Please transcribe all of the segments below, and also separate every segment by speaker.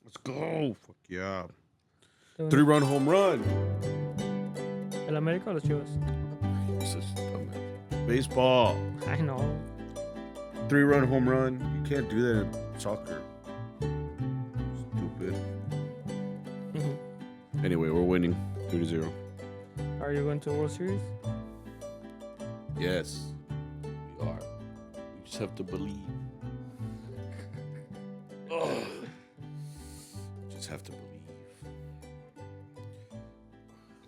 Speaker 1: Let's go. Fuck yeah.
Speaker 2: Doing
Speaker 1: 3-run home run.
Speaker 2: El América o los Chivas.
Speaker 1: This is dumbass. Baseball.
Speaker 2: I know.
Speaker 1: 3-run home run. You can't do that in soccer. Stupid. Anyway, we're winning 3-0.
Speaker 2: Are you going to World Series?
Speaker 1: Yes, we are. We just have to believe. Ugh. Just have to believe.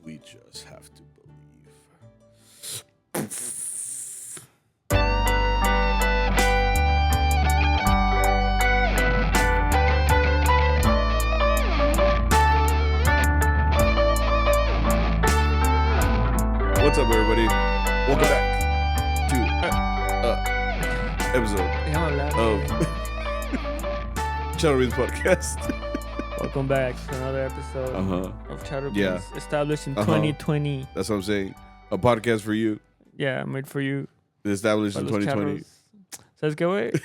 Speaker 1: We just have to believe. What's up, everybody? Welcome back to episode of CharroBeans podcast.
Speaker 2: Welcome back to another episode of CharroBeans,
Speaker 1: Yeah.
Speaker 2: established in 2020.
Speaker 1: That's what I'm saying. A podcast for you,
Speaker 2: Yeah, made for you.
Speaker 1: established
Speaker 2: by
Speaker 1: in
Speaker 2: los
Speaker 1: 2020.
Speaker 2: charros. ¿Sabes qué, güey?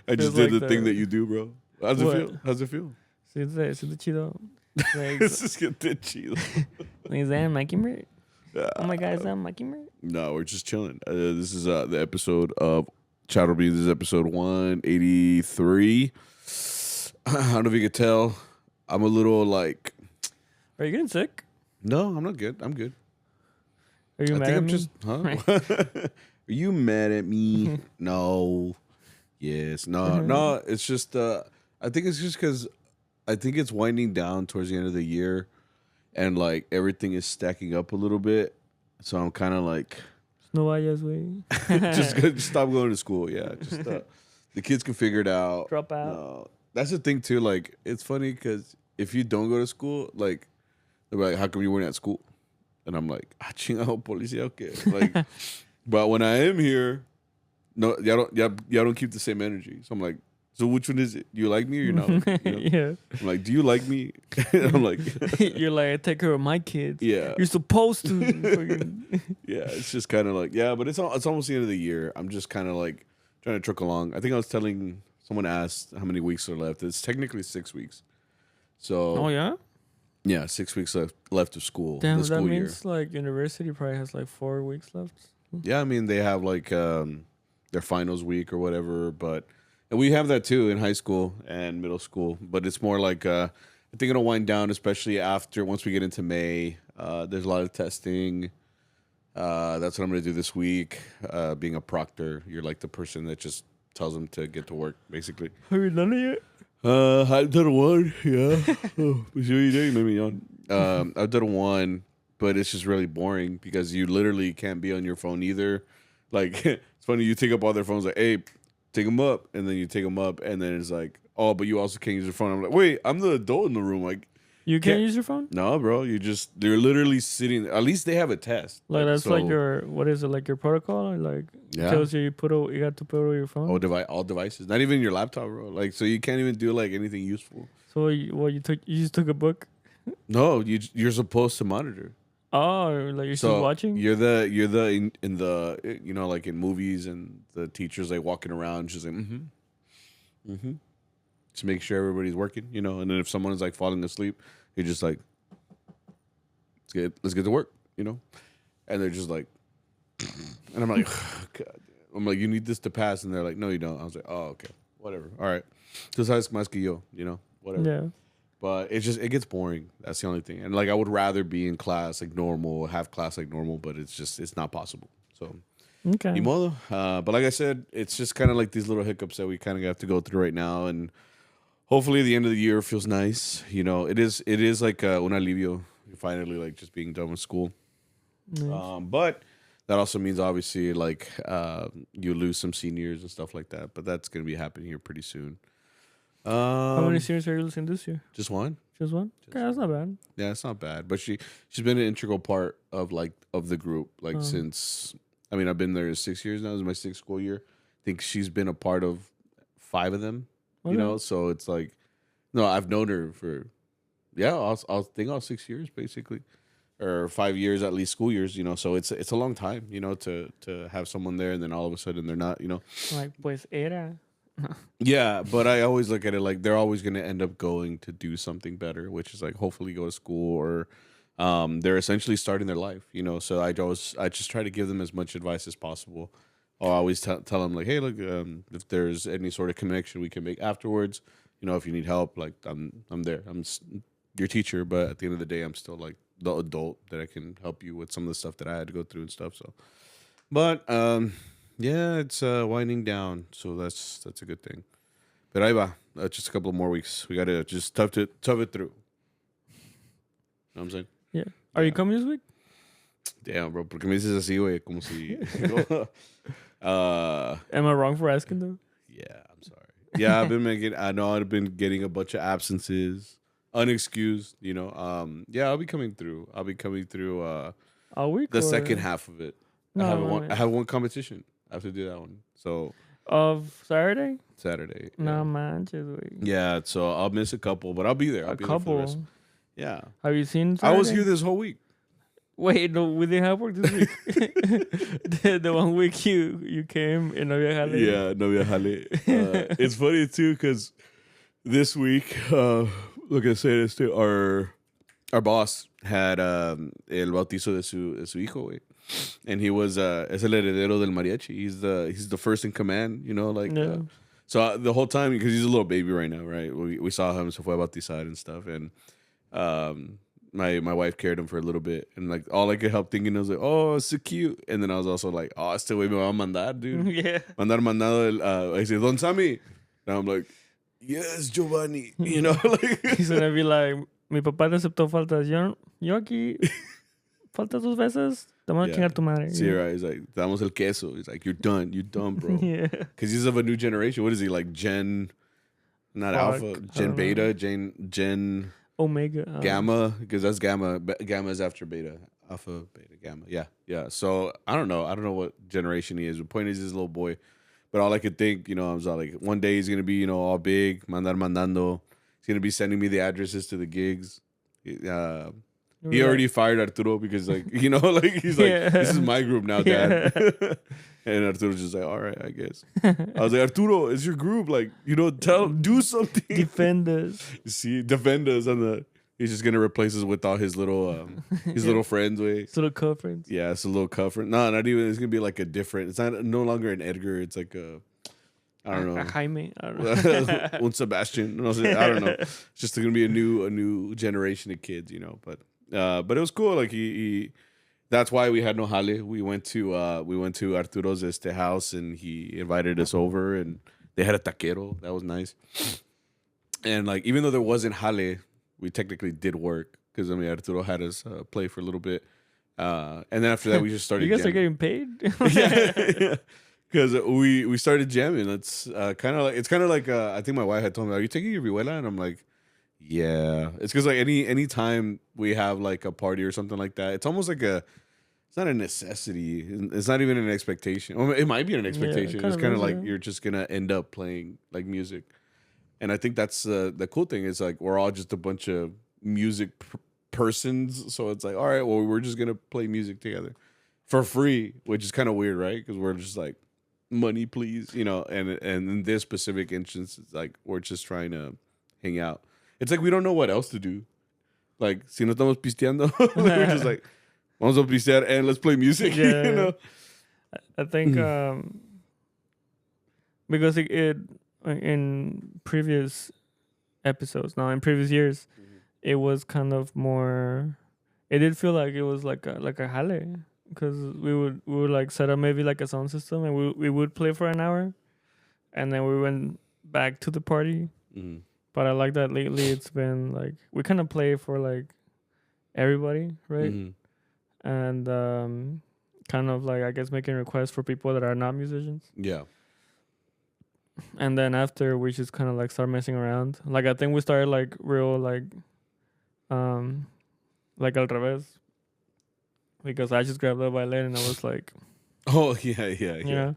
Speaker 1: I just
Speaker 2: Feels
Speaker 1: did
Speaker 2: like
Speaker 1: the thing that you do, bro. How's
Speaker 2: What?
Speaker 1: it feel? How's it feel?
Speaker 2: Siente chido. Like,
Speaker 1: This is getting chill.
Speaker 2: is that Mockingbird? Oh my God, is that Mockingbird?
Speaker 1: No, we're just chilling. This is the episode of CharroBeans. This is episode 183. I don't know if you could tell. I'm a little like,
Speaker 2: Are you getting sick?
Speaker 1: no, I'm not good. I'm good.
Speaker 2: Are you
Speaker 1: I
Speaker 2: mad
Speaker 1: think
Speaker 2: at
Speaker 1: I'm
Speaker 2: me?
Speaker 1: just, huh? Are you mad at me? No. Yes. No. No. It's just. I think it's just because I think it's winding down towards the end of the year, and like everything is stacking up a little bit. So I'm kind of like,
Speaker 2: No vayas, güey.
Speaker 1: just stop going to school. Yeah. Just the kids can figure it out.
Speaker 2: Drop out.
Speaker 1: No. That's the thing too. Like it's funny because if you don't go to school, like they're like, "How come you weren't at school?" And I'm like, "Ah, chingado, policía, okay." Like, but when I am here, no, y'all don't keep the same energy. So I'm like, so which one is it? Do you like me or you're not? Like me? You know?
Speaker 2: Yeah.
Speaker 1: I'm like, do you like me? And I'm like,
Speaker 2: You're like, I take care of my kids.
Speaker 1: yeah,
Speaker 2: You're supposed to. Fucking-
Speaker 1: yeah. It's just kind of like, yeah, but it's almost the end of the year. I'm just kind of like trying to trickle along. I think I was telling someone asked how many weeks are left. It's technically 6 weeks. So
Speaker 2: Oh yeah.
Speaker 1: yeah, 6 weeks left of school.
Speaker 2: Damn,
Speaker 1: the
Speaker 2: that
Speaker 1: school
Speaker 2: means like university probably has like 4 weeks left.
Speaker 1: year. Yeah, I mean they have like their finals week or whatever, and we have that too in high school and middle school. But it's more like I think it'll wind down, especially once we get into May. There's a lot of testing. That's what I'm gonna do this week. Being a proctor, you're like the person that just tells them to get to work, basically.
Speaker 2: Have you done it yet?
Speaker 1: I've done one, yeah. Oh, what you doing? Made me yawn. I've done one, but it's just really boring because you literally can't be on your phone either. Like it's funny, you take up all their phones, like, hey, take them up, and then you take them up, and then it's like, oh, but you also can't use your phone. I'm like, wait, I'm the adult in the room. Like,
Speaker 2: You can't use your phone?
Speaker 1: no, bro, they're literally sitting. At least they have a test.
Speaker 2: Like that's
Speaker 1: so-
Speaker 2: like your what is it, like your protocol? Or like
Speaker 1: Yeah.
Speaker 2: tells you you got to put away your phone.
Speaker 1: all devices, not even your laptop, bro. Like, so you can't even do like anything useful.
Speaker 2: So you just took a book?
Speaker 1: No, you're supposed to monitor.
Speaker 2: Oh, like you're
Speaker 1: So
Speaker 2: still watching?
Speaker 1: You're in the you know, like in movies, and the teacher's like walking around, just like to make sure everybody's working, you know. And then if someone is like falling asleep, you're just like, let's get to work, you know. And they're just like, and I'm like, God damn. I'm like, you need this to pass, and they're like, no, you don't. I was like, oh, okay, whatever, all right. Tú sabes más que yo, you know, whatever.
Speaker 2: Yeah.
Speaker 1: But it gets boring. That's the only thing. And like I would rather be in class like normal, have class like normal, but it's not possible. So
Speaker 2: Okay.
Speaker 1: ni modo. But like I said, it's just kind of like these little hiccups that we kind of have to go through right now, and hopefully the end of the year feels nice. You know, it is like un alivio. Finally, like just being done with school.
Speaker 2: Nice.
Speaker 1: But that also means obviously like you lose some seniors and stuff like that. But that's gonna be happening here pretty soon.
Speaker 2: How many series are you listening this year?
Speaker 1: Just one.
Speaker 2: Just one? Okay, that's not bad.
Speaker 1: Yeah, it's not bad. But she's been an integral part of the group since, I mean, I've been there 6 years now. This is my 6th school year. I think she's been a part of 5 of them.
Speaker 2: Okay.
Speaker 1: You know, so it's like, no, I've known her for I'll think all 6 years basically, or 5 years at least, school years. You know, so it's a long time. You know, to have someone there and then all of a sudden they're not. You know,
Speaker 2: Like pues era.
Speaker 1: Yeah, but I always look at it like they're always going to end up going to do something better, which is like hopefully go to school or they're essentially starting their life, you know. So I just try to give them as much advice as possible. I'll always tell them like, hey, look, if there's any sort of connection we can make afterwards, you know, if you need help, like I'm there. Your teacher, but at the end of the day, I'm still like the adult that I can help you with some of the stuff that I had to go through and stuff. So, but yeah, it's winding down, so that's a good thing. But ahí va. Just a couple of more weeks. We gotta just tough it through. You know what I'm saying?
Speaker 2: Yeah. Are you coming this week?
Speaker 1: Damn, bro. ¿Por qué me dices así, güey? Como si.
Speaker 2: Am I wrong for asking though?
Speaker 1: Yeah, I'm sorry. Yeah, I know I've been getting a bunch of absences, unexcused. You know. Yeah, I'll be coming through.
Speaker 2: A week.
Speaker 1: The
Speaker 2: or?
Speaker 1: second half of it.
Speaker 2: No,
Speaker 1: I have one competition. I have to do that one. So.
Speaker 2: Of Saturday?
Speaker 1: Saturday.
Speaker 2: No manches, güey.
Speaker 1: Yeah, so I'll miss a couple, but I'll be there. I'll be there for the rest. Yeah.
Speaker 2: Have you seen Saturday?
Speaker 1: I was here this whole week.
Speaker 2: Wait, no, we didn't have work this week. the 1 week you came in Novia Jale.
Speaker 1: Yeah, Novia Jale. It's funny too because this week, look, I say this too. Our boss had el bautizo de su hijo, güey. And he was es el heredero del mariachi. He's the first in command, you know, like
Speaker 2: Yeah.
Speaker 1: so the whole time because he's a little baby right now, right? We saw him so fue a bautizar and stuff, and my wife carried him for a little bit, and like all I could help thinking was like, oh, it's so cute, and then I was also like, oh, este güey me va a mandar, dude.
Speaker 2: Yeah.
Speaker 1: Mandado I say Don Sammy, and I'm like, yes, Giovanni, you know, like
Speaker 2: He's gonna be like, mi papá te aceptó faltas. Yo aquí, faltas 2 veces, te voy a chingar tu madre.
Speaker 1: See, right? He's like, damos el queso. He's like, you're done, bro.
Speaker 2: Yeah.
Speaker 1: Because he's of a new generation. What is he like? Gen, not alpha, Gen beta, Gen
Speaker 2: Omega.
Speaker 1: gamma. Because that's gamma. Gamma is after beta. Alpha, beta, gamma. Yeah. So I don't know what generation he is. The point is, he's a little boy. But all I could think, you know, I was all like, one day he's gonna be, you know, all big, mandando. He's gonna be sending me the addresses to the gigs. He already fired Arturo because, like, you know, like he's like, this is my group now, Dad. And Arturo's just like, all right, I guess. I was like, Arturo, it's your group. Like, you know, do something.
Speaker 2: Defend us.
Speaker 1: See, defend us he's just gonna replace us with all his little little friends.
Speaker 2: His little co-friends.
Speaker 1: Yeah, it's a little cover. No, not even. It's gonna be like a different. It's no longer an Edgar. It's like I don't know.
Speaker 2: A Jaime. I don't know.
Speaker 1: Un Sebastian. I don't know. It's just gonna be a new generation of kids, you know. But it was cool. Like he that's why we had no jale. We went to Arturo's house and he invited us over and they had a taquero. That was nice. And like even though there wasn't jale, we technically did work because I mean Arturo had us play for a little bit. And then after that we just started.
Speaker 2: You guys
Speaker 1: jamming.
Speaker 2: are getting paid?
Speaker 1: Yeah. Because we started jamming. It's kind of like I think my wife had told me, "Are you taking your vihuela?" And I'm like, "Yeah." It's because like any time we have like a party or something like that, it's almost like it's not a necessity. It's not even an expectation. Well, it might be an expectation. It's kind of like you're just gonna end up playing like music, and I think that's the cool thing is like we're all just a bunch of music persons. So it's like, all right, well, we're just gonna play music together for free, which is kind of weird, right? Because we're just like, money please, you know, and in this specific instance it's like we're just trying to hang out. It's like we don't know what else to do, like si no estamos pisteando. We're just like vamos a pistear and let's play music.
Speaker 2: Yeah.
Speaker 1: You know,
Speaker 2: I think because it in previous episodes now in previous years it was kind of more, it did feel like it was like a jale. Because we would like set up maybe like a sound system and we would play for an hour and then we went back to the party.
Speaker 1: Mm-hmm.
Speaker 2: But I like that lately it's been like we kind of play for like everybody, right?
Speaker 1: Mm-hmm.
Speaker 2: And kind of like I guess making requests for people that are not musicians.
Speaker 1: Yeah.
Speaker 2: And then after we just kind of like start messing around. Like I think we started like real like al revés. Because I just grabbed the violin and I was like,
Speaker 1: oh yeah.
Speaker 2: You know?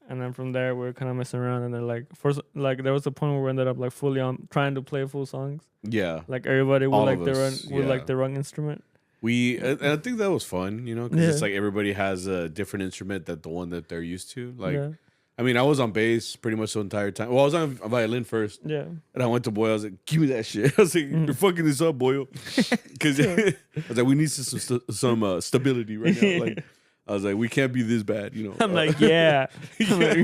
Speaker 2: And then from there we were kind of messing around and then like first like there was a point where we ended up like fully on trying to play full songs.
Speaker 1: Yeah.
Speaker 2: Like everybody would
Speaker 1: all
Speaker 2: like the wrong instrument.
Speaker 1: And I think that was fun, you know, because it's like everybody has a different instrument that the one that they're used to. Like I mean, I was on bass pretty much the entire time. Well, I was on violin first.
Speaker 2: Yeah.
Speaker 1: And I went to Boyle. I was like, give me that shit. I was like, you're fucking this up, Boyle. Because I was like, we need some stability right now. Like, I was like, we can't be this bad, you know.
Speaker 2: I'm like, yeah. I'm like,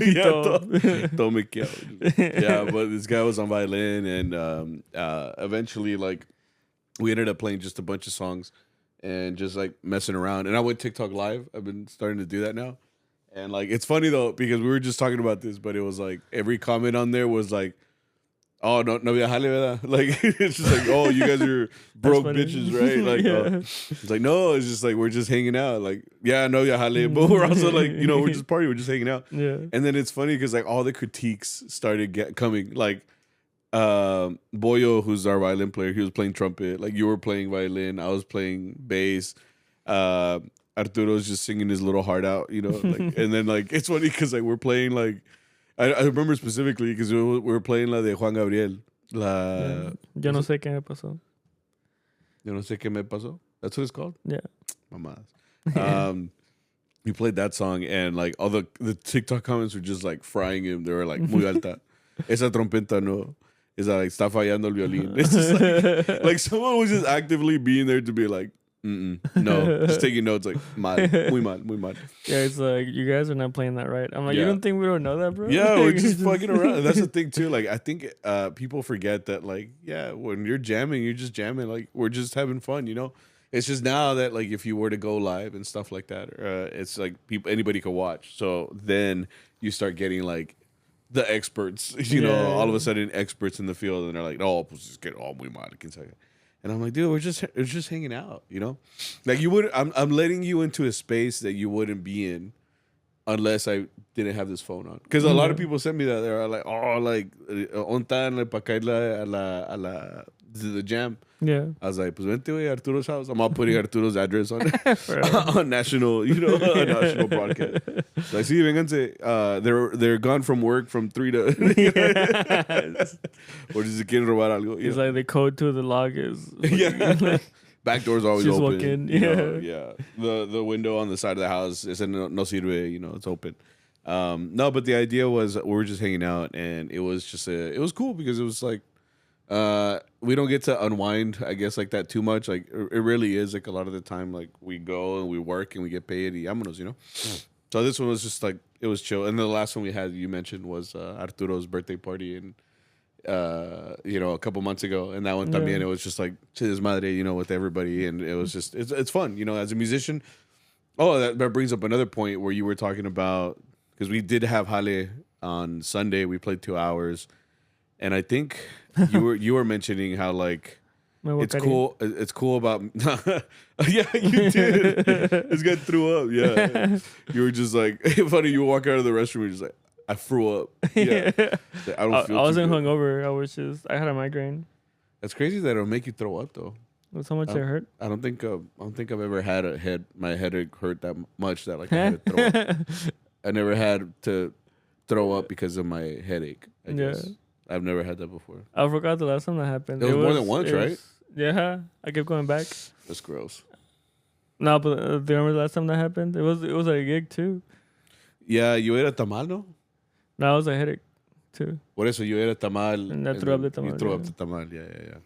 Speaker 1: Don't make it out. Yeah, but this guy was on violin. And eventually, like, we ended up playing just a bunch of songs and just, like, messing around. And I went TikTok live. I've been starting to do that now. And, like, it's funny, though, because we were just talking about this, but it was, like, every comment on there was, like, oh, no viajale, ¿verdad? Like, it's just like, oh, you guys are broke bitches, right? Like, it's like, no, it's just like, we're just hanging out. Like, yeah, no viajale, but we're also, like, you know, we're just partying, we're just hanging out.
Speaker 2: Yeah.
Speaker 1: And then it's funny because, like, all the critiques started coming. Like, Boyo, who's our violin player, he was playing trumpet. Like, you were playing violin, I was playing bass. Arturo's just singing his little heart out, you know, like, and then like it's funny because like we're playing like I remember specifically because we were playing la de Juan Gabriel,
Speaker 2: Yo no sé qué me pasó.
Speaker 1: Yo no sé qué me pasó. That's what it's called.
Speaker 2: Yeah,
Speaker 1: Mamadas. We played that song and like all the TikTok comments were just like frying him. They were like muy alta, esa trompeta no. Esa like está fallando el violín. It's just like someone was just actively being there to be like. No, just taking notes like mal, muy mal, muy mal.
Speaker 2: Yeah, it's like you guys are not playing that right. I'm like, you don't think we don't know that, bro?
Speaker 1: Yeah, we're just fucking around. And that's the thing too. Like, I think people forget that. Like, yeah, when you're jamming, you're just jamming. Like, we're just having fun. You know, it's just now that like if you were to go live and stuff like that, it's like anybody could watch. So then you start getting like the experts. You know, all of a sudden experts in the field, and they're like, oh, pues just get all muy mal. And I'm like, dude, we're just hanging out, you know? Like you would I'm letting you into a space that you wouldn't be in unless I didn't have this phone on. Because a lot of people sent me that. They're like, oh, like, on time, para caerle a the jam.
Speaker 2: Yeah.
Speaker 1: I was like, pues vente, güey, Arturo's house. I'm all putting Arturo's address on national, you know, national broadcast. Like, see, vénganse. They're gone from work from 3 to... Or si se quieren robar algo.
Speaker 2: It's like the code to the log is...
Speaker 1: Yeah. Back door's always
Speaker 2: just
Speaker 1: open.
Speaker 2: walk in.
Speaker 1: You know, yeah. The window on the side of the house is no sirve, you know, it's open. No, but the idea was we were just hanging out, and it was just it was cool because it was like we don't get to unwind, I guess, like that too much. Like it really is like a lot of the time, like we go and we work and we get paid, y vámonos, you know. So this one was just like it was chill. And the last one we had, you mentioned, was Arturo's birthday party, and you know, a couple months ago, and that one también, it was just like his madre, you know, with everybody, and it was just it's fun, you know, as a musician. Oh, that brings up another point where you were talking about, because we did have Jale on Sunday. We played 2 hours, and I think you were mentioning how like it's cool about yeah, you did. This guy threw up. Yeah, you were just like funny. You walk out of the restroom, you're just like, I threw up. Yeah, like,
Speaker 2: I wasn't hungover. I had a migraine.
Speaker 1: That's crazy that it'll make you throw up though.
Speaker 2: That's how much it hurt.
Speaker 1: I don't think I've ever had my headache hurt that much that like I had to throw up. I never had to throw up because of my headache. I guess. I've never had that before.
Speaker 2: I forgot the last time that happened.
Speaker 1: It was more than once, right?
Speaker 2: Yeah, I kept going back.
Speaker 1: That's gross.
Speaker 2: No, but do you remember the last time that happened? It was at a gig too.
Speaker 1: Yeah, you ate a tamal, no?
Speaker 2: No, it was a headache too.
Speaker 1: Por eso you ate a tamal.
Speaker 2: And I threw up the tamal.
Speaker 1: You threw up the tamal, yeah.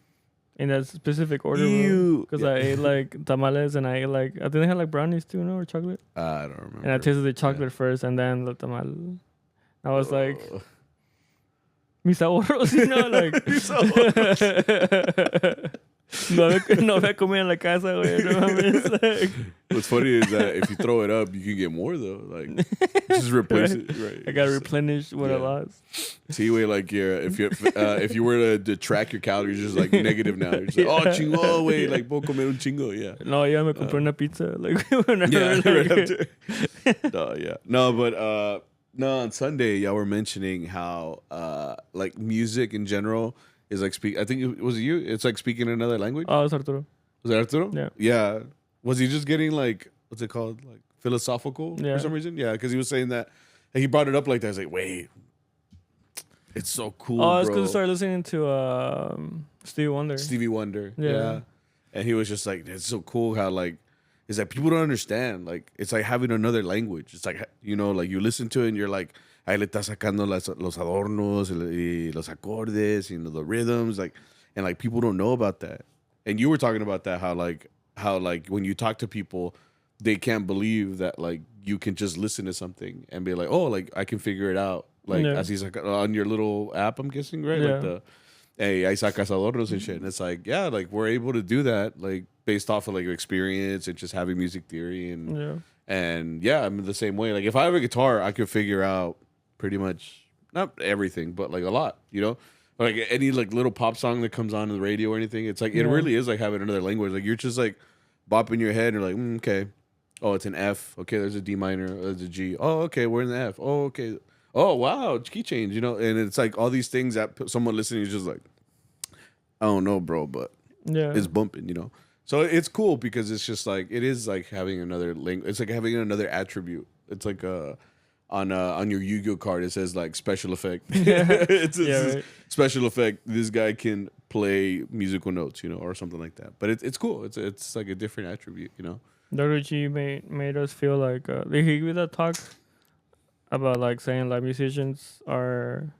Speaker 2: In that specific order, because I ate like tamales and I ate like, I think they had like brownies too, no, or chocolate.
Speaker 1: I don't remember.
Speaker 2: And I tasted the chocolate first and then the tamal. I was like, mis ahorros, you know, like.
Speaker 1: Mis ahorros.
Speaker 2: No había comida en la casa, güey. No mames. Like,
Speaker 1: what's funny is that if you throw it up, you can get more though. Like, just replace it. Right.
Speaker 2: I gotta replenish what I lost.
Speaker 1: See, wait, like if you were to track your calories, just like negative now. You're just like, oh, chingo, wait, like puedo comer un chingo, yeah.
Speaker 2: No, ya me compré una pizza. Like,
Speaker 1: yeah, right after. No, yeah, no, but no, on Sunday, y'all were mentioning how like music in general is like I think it was you. It's like speaking another language.
Speaker 2: Oh, it's Arturo.
Speaker 1: Was it Arturo?
Speaker 2: Yeah.
Speaker 1: Yeah. Was he just getting like, what's it called, like philosophical for some reason? Yeah, because he was saying that, and he brought it up like that. I was like, wait, it's so cool.
Speaker 2: Oh, it's because I started listening to Stevie Wonder.
Speaker 1: Yeah. And he was just like, it's so cool how like, it's like people don't understand. Like, it's like having another language. It's like, you know, like you listen to it and you're like, ahí le está sacando los adornos y los acordes, you know, the rhythms, like, and like people don't know about that. And you were talking about that, how like when you talk to people, they can't believe that like you can just listen to something and be like, oh, like I can figure it out, like
Speaker 2: Yeah.
Speaker 1: as he's like on your little app, I'm guessing, right?
Speaker 2: Yeah.
Speaker 1: Like the hey, ahí sacas adornos and shit, and it's like, yeah, like we're able to do that, like based off of like experience and just having music theory
Speaker 2: Yeah.
Speaker 1: and yeah, I'm the same way. Like if I have a guitar, I could figure out pretty much not everything, but like a lot, you know. Like any like little pop song that comes on the radio or anything, it's like it
Speaker 2: Yeah.
Speaker 1: really is like having another language. Like you're just like bopping your head and you're like, okay, oh, it's an F. Okay, there's a D minor, there's a G. Oh, okay, we're in the F. Oh, okay. Oh, wow, key change, you know. And it's like all these things that someone listening is just like, I don't know, bro, but
Speaker 2: Yeah.
Speaker 1: it's bumping, you know. So it's cool because it's just like it is like having another language. It's like having another attribute. It's like on your Yu-Gi-Oh card it says like special effect. It's
Speaker 2: right.
Speaker 1: special effect. This guy can play musical notes, you know, or something like that. But it's cool. It's like a different attribute, you know.
Speaker 2: Dr. G made us feel like did he give that talk about like saying like musicians are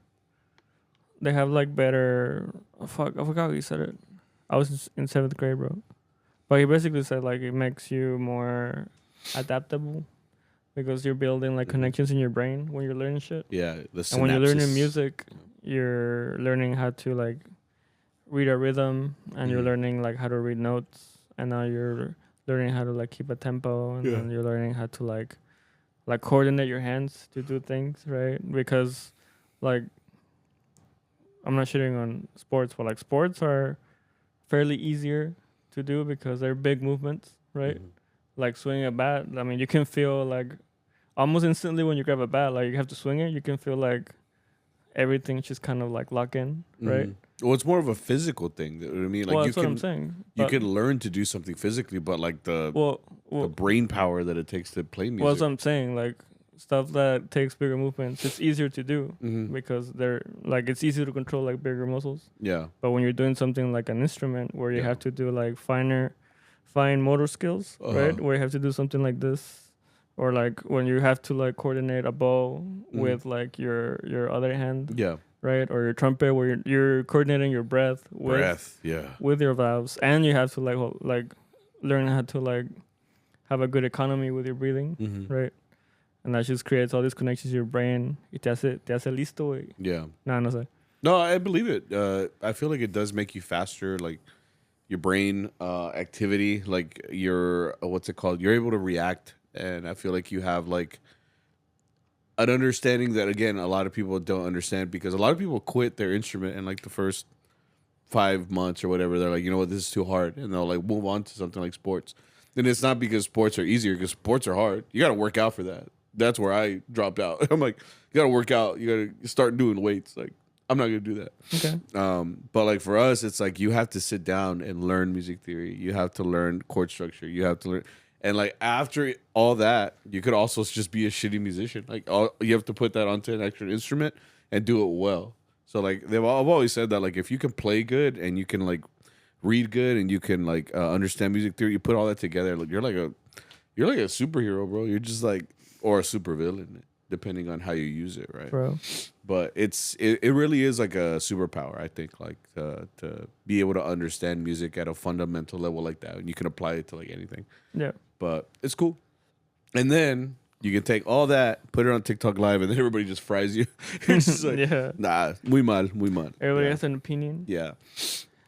Speaker 2: they have like better fuck I forgot how he said it. I was in 7th grade, bro. But he basically said like it makes you more adaptable because you're building like connections in your brain when you're learning shit.
Speaker 1: Yeah, the synapses.
Speaker 2: And when you're learning music, you're learning how to like read a rhythm and you're learning like how to read notes, and now you're learning how to like keep a tempo, and then you're learning how to like coordinate your hands to do things, right? Because like I'm not shitting on sports, but like sports are fairly easier to do because they're big movements, right? Like swinging a bat, I mean, you can feel like almost instantly when you grab a bat, like you have to swing it, you can feel like everything's just kind of like lock in, right?
Speaker 1: Well, it's more of a physical thing. You know what I mean? Like
Speaker 2: Well,
Speaker 1: you
Speaker 2: that's what
Speaker 1: can,
Speaker 2: I'm saying.
Speaker 1: you
Speaker 2: But-
Speaker 1: can learn to do something physically, but like the
Speaker 2: Well,
Speaker 1: brain power that it takes to play music.
Speaker 2: well, that's what I'm saying. Like stuff that takes bigger movements, it's easier to do
Speaker 1: Mhm.
Speaker 2: because they're like it's easier to control like bigger muscles.
Speaker 1: Yeah.
Speaker 2: But when you're doing something like an instrument where you have to do like fine motor skills, right? Where you have to do something like this, or like when you have to like coordinate a bow with like your other hand,
Speaker 1: Yeah.
Speaker 2: right? Or your trumpet where you're coordinating your breath with your valves, and you have to like learn how to like have a good economy with your breathing, right? And that just creates all these connections to your brain. Y te hace listo, güey.
Speaker 1: Yeah.
Speaker 2: No sé.
Speaker 1: No, I believe it. I feel like it does make you faster, like your brain activity, like your what's it called? You're able to react, and I feel like you have like an understanding that again a lot of people don't understand because a lot of people quit their instrument in like the first 5 months or whatever. They're like, you know what, this is too hard, and they'll like move on to something like sports. And it's not because sports are easier, because sports are hard. You got to work out for that. That's where I dropped out. I'm like, you got to work out. You got to start doing weights. Like, I'm not gonna do that.
Speaker 2: Okay.
Speaker 1: But like for us, it's like you have to sit down and learn music theory. You have to learn chord structure. You have to learn, and like after all that, you could also just be a shitty musician. Like you have to put that onto an extra instrument and do it well. So like I've always said that like if you can play good and you can like read good and you can like understand music theory, you put all that together, like you're like a superhero, bro. You're just like or a supervillain, depending on how you use it, right?
Speaker 2: Bro.
Speaker 1: But it really is like a superpower, I think, like to be able to understand music at a fundamental level like that, and you can apply it to like anything.
Speaker 2: Yeah.
Speaker 1: But it's cool. And then you can take all that, put it on TikTok Live, and then everybody just fries you. It's just like,
Speaker 2: Yeah.
Speaker 1: nah, muy mal.
Speaker 2: Everybody
Speaker 1: Yeah.
Speaker 2: has an opinion.
Speaker 1: Yeah.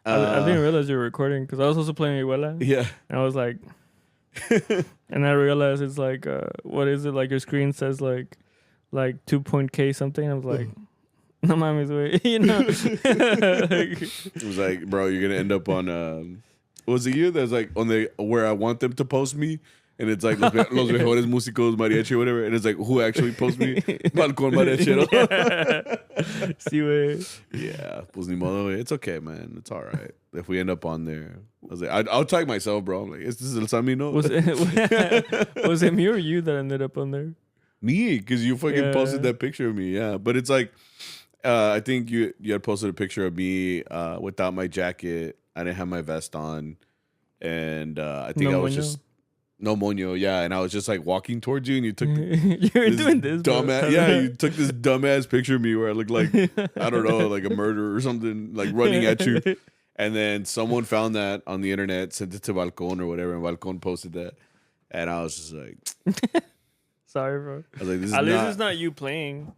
Speaker 2: I didn't realize you were recording because I was also playing Iguela.
Speaker 1: Yeah.
Speaker 2: And I was like, and I realized it's like, what is it? Like your screen says like 2.K something. I was like, no mames, way, you know.
Speaker 1: It was like, bro, you're gonna end up on. Was it you that's like on the where I want them to post me? And it's like los mejores músicos mariachi or whatever, and it's like who actually posts me? Balcón mariachero.
Speaker 2: Sí, güey.
Speaker 1: Yeah, pues ni modo, güey. It's okay, man. It's all right. If we end up on there, I was like, I'll tag myself, bro. I'm like, is this El Samino?
Speaker 2: Was it me or you that ended up on there?
Speaker 1: Me, because you fucking posted
Speaker 2: Yeah.
Speaker 1: that picture of me. Yeah, but it's like, I think you had posted a picture of me without my jacket. I didn't have my vest on, and I think
Speaker 2: No
Speaker 1: I was
Speaker 2: moño.
Speaker 1: just No moño, yeah. And I was just like walking towards you, and you took
Speaker 2: You're
Speaker 1: this
Speaker 2: doing this, bro.
Speaker 1: dumbass. Yeah, you took this dumbass picture of me where I looked like I don't know, like a murderer or something, like running at you. And then someone found that on the internet, sent it to Balcon or whatever, and Balcon posted that. And I was just like,
Speaker 2: sorry, bro.
Speaker 1: I was like, this is
Speaker 2: At least
Speaker 1: not.
Speaker 2: it's not you playing.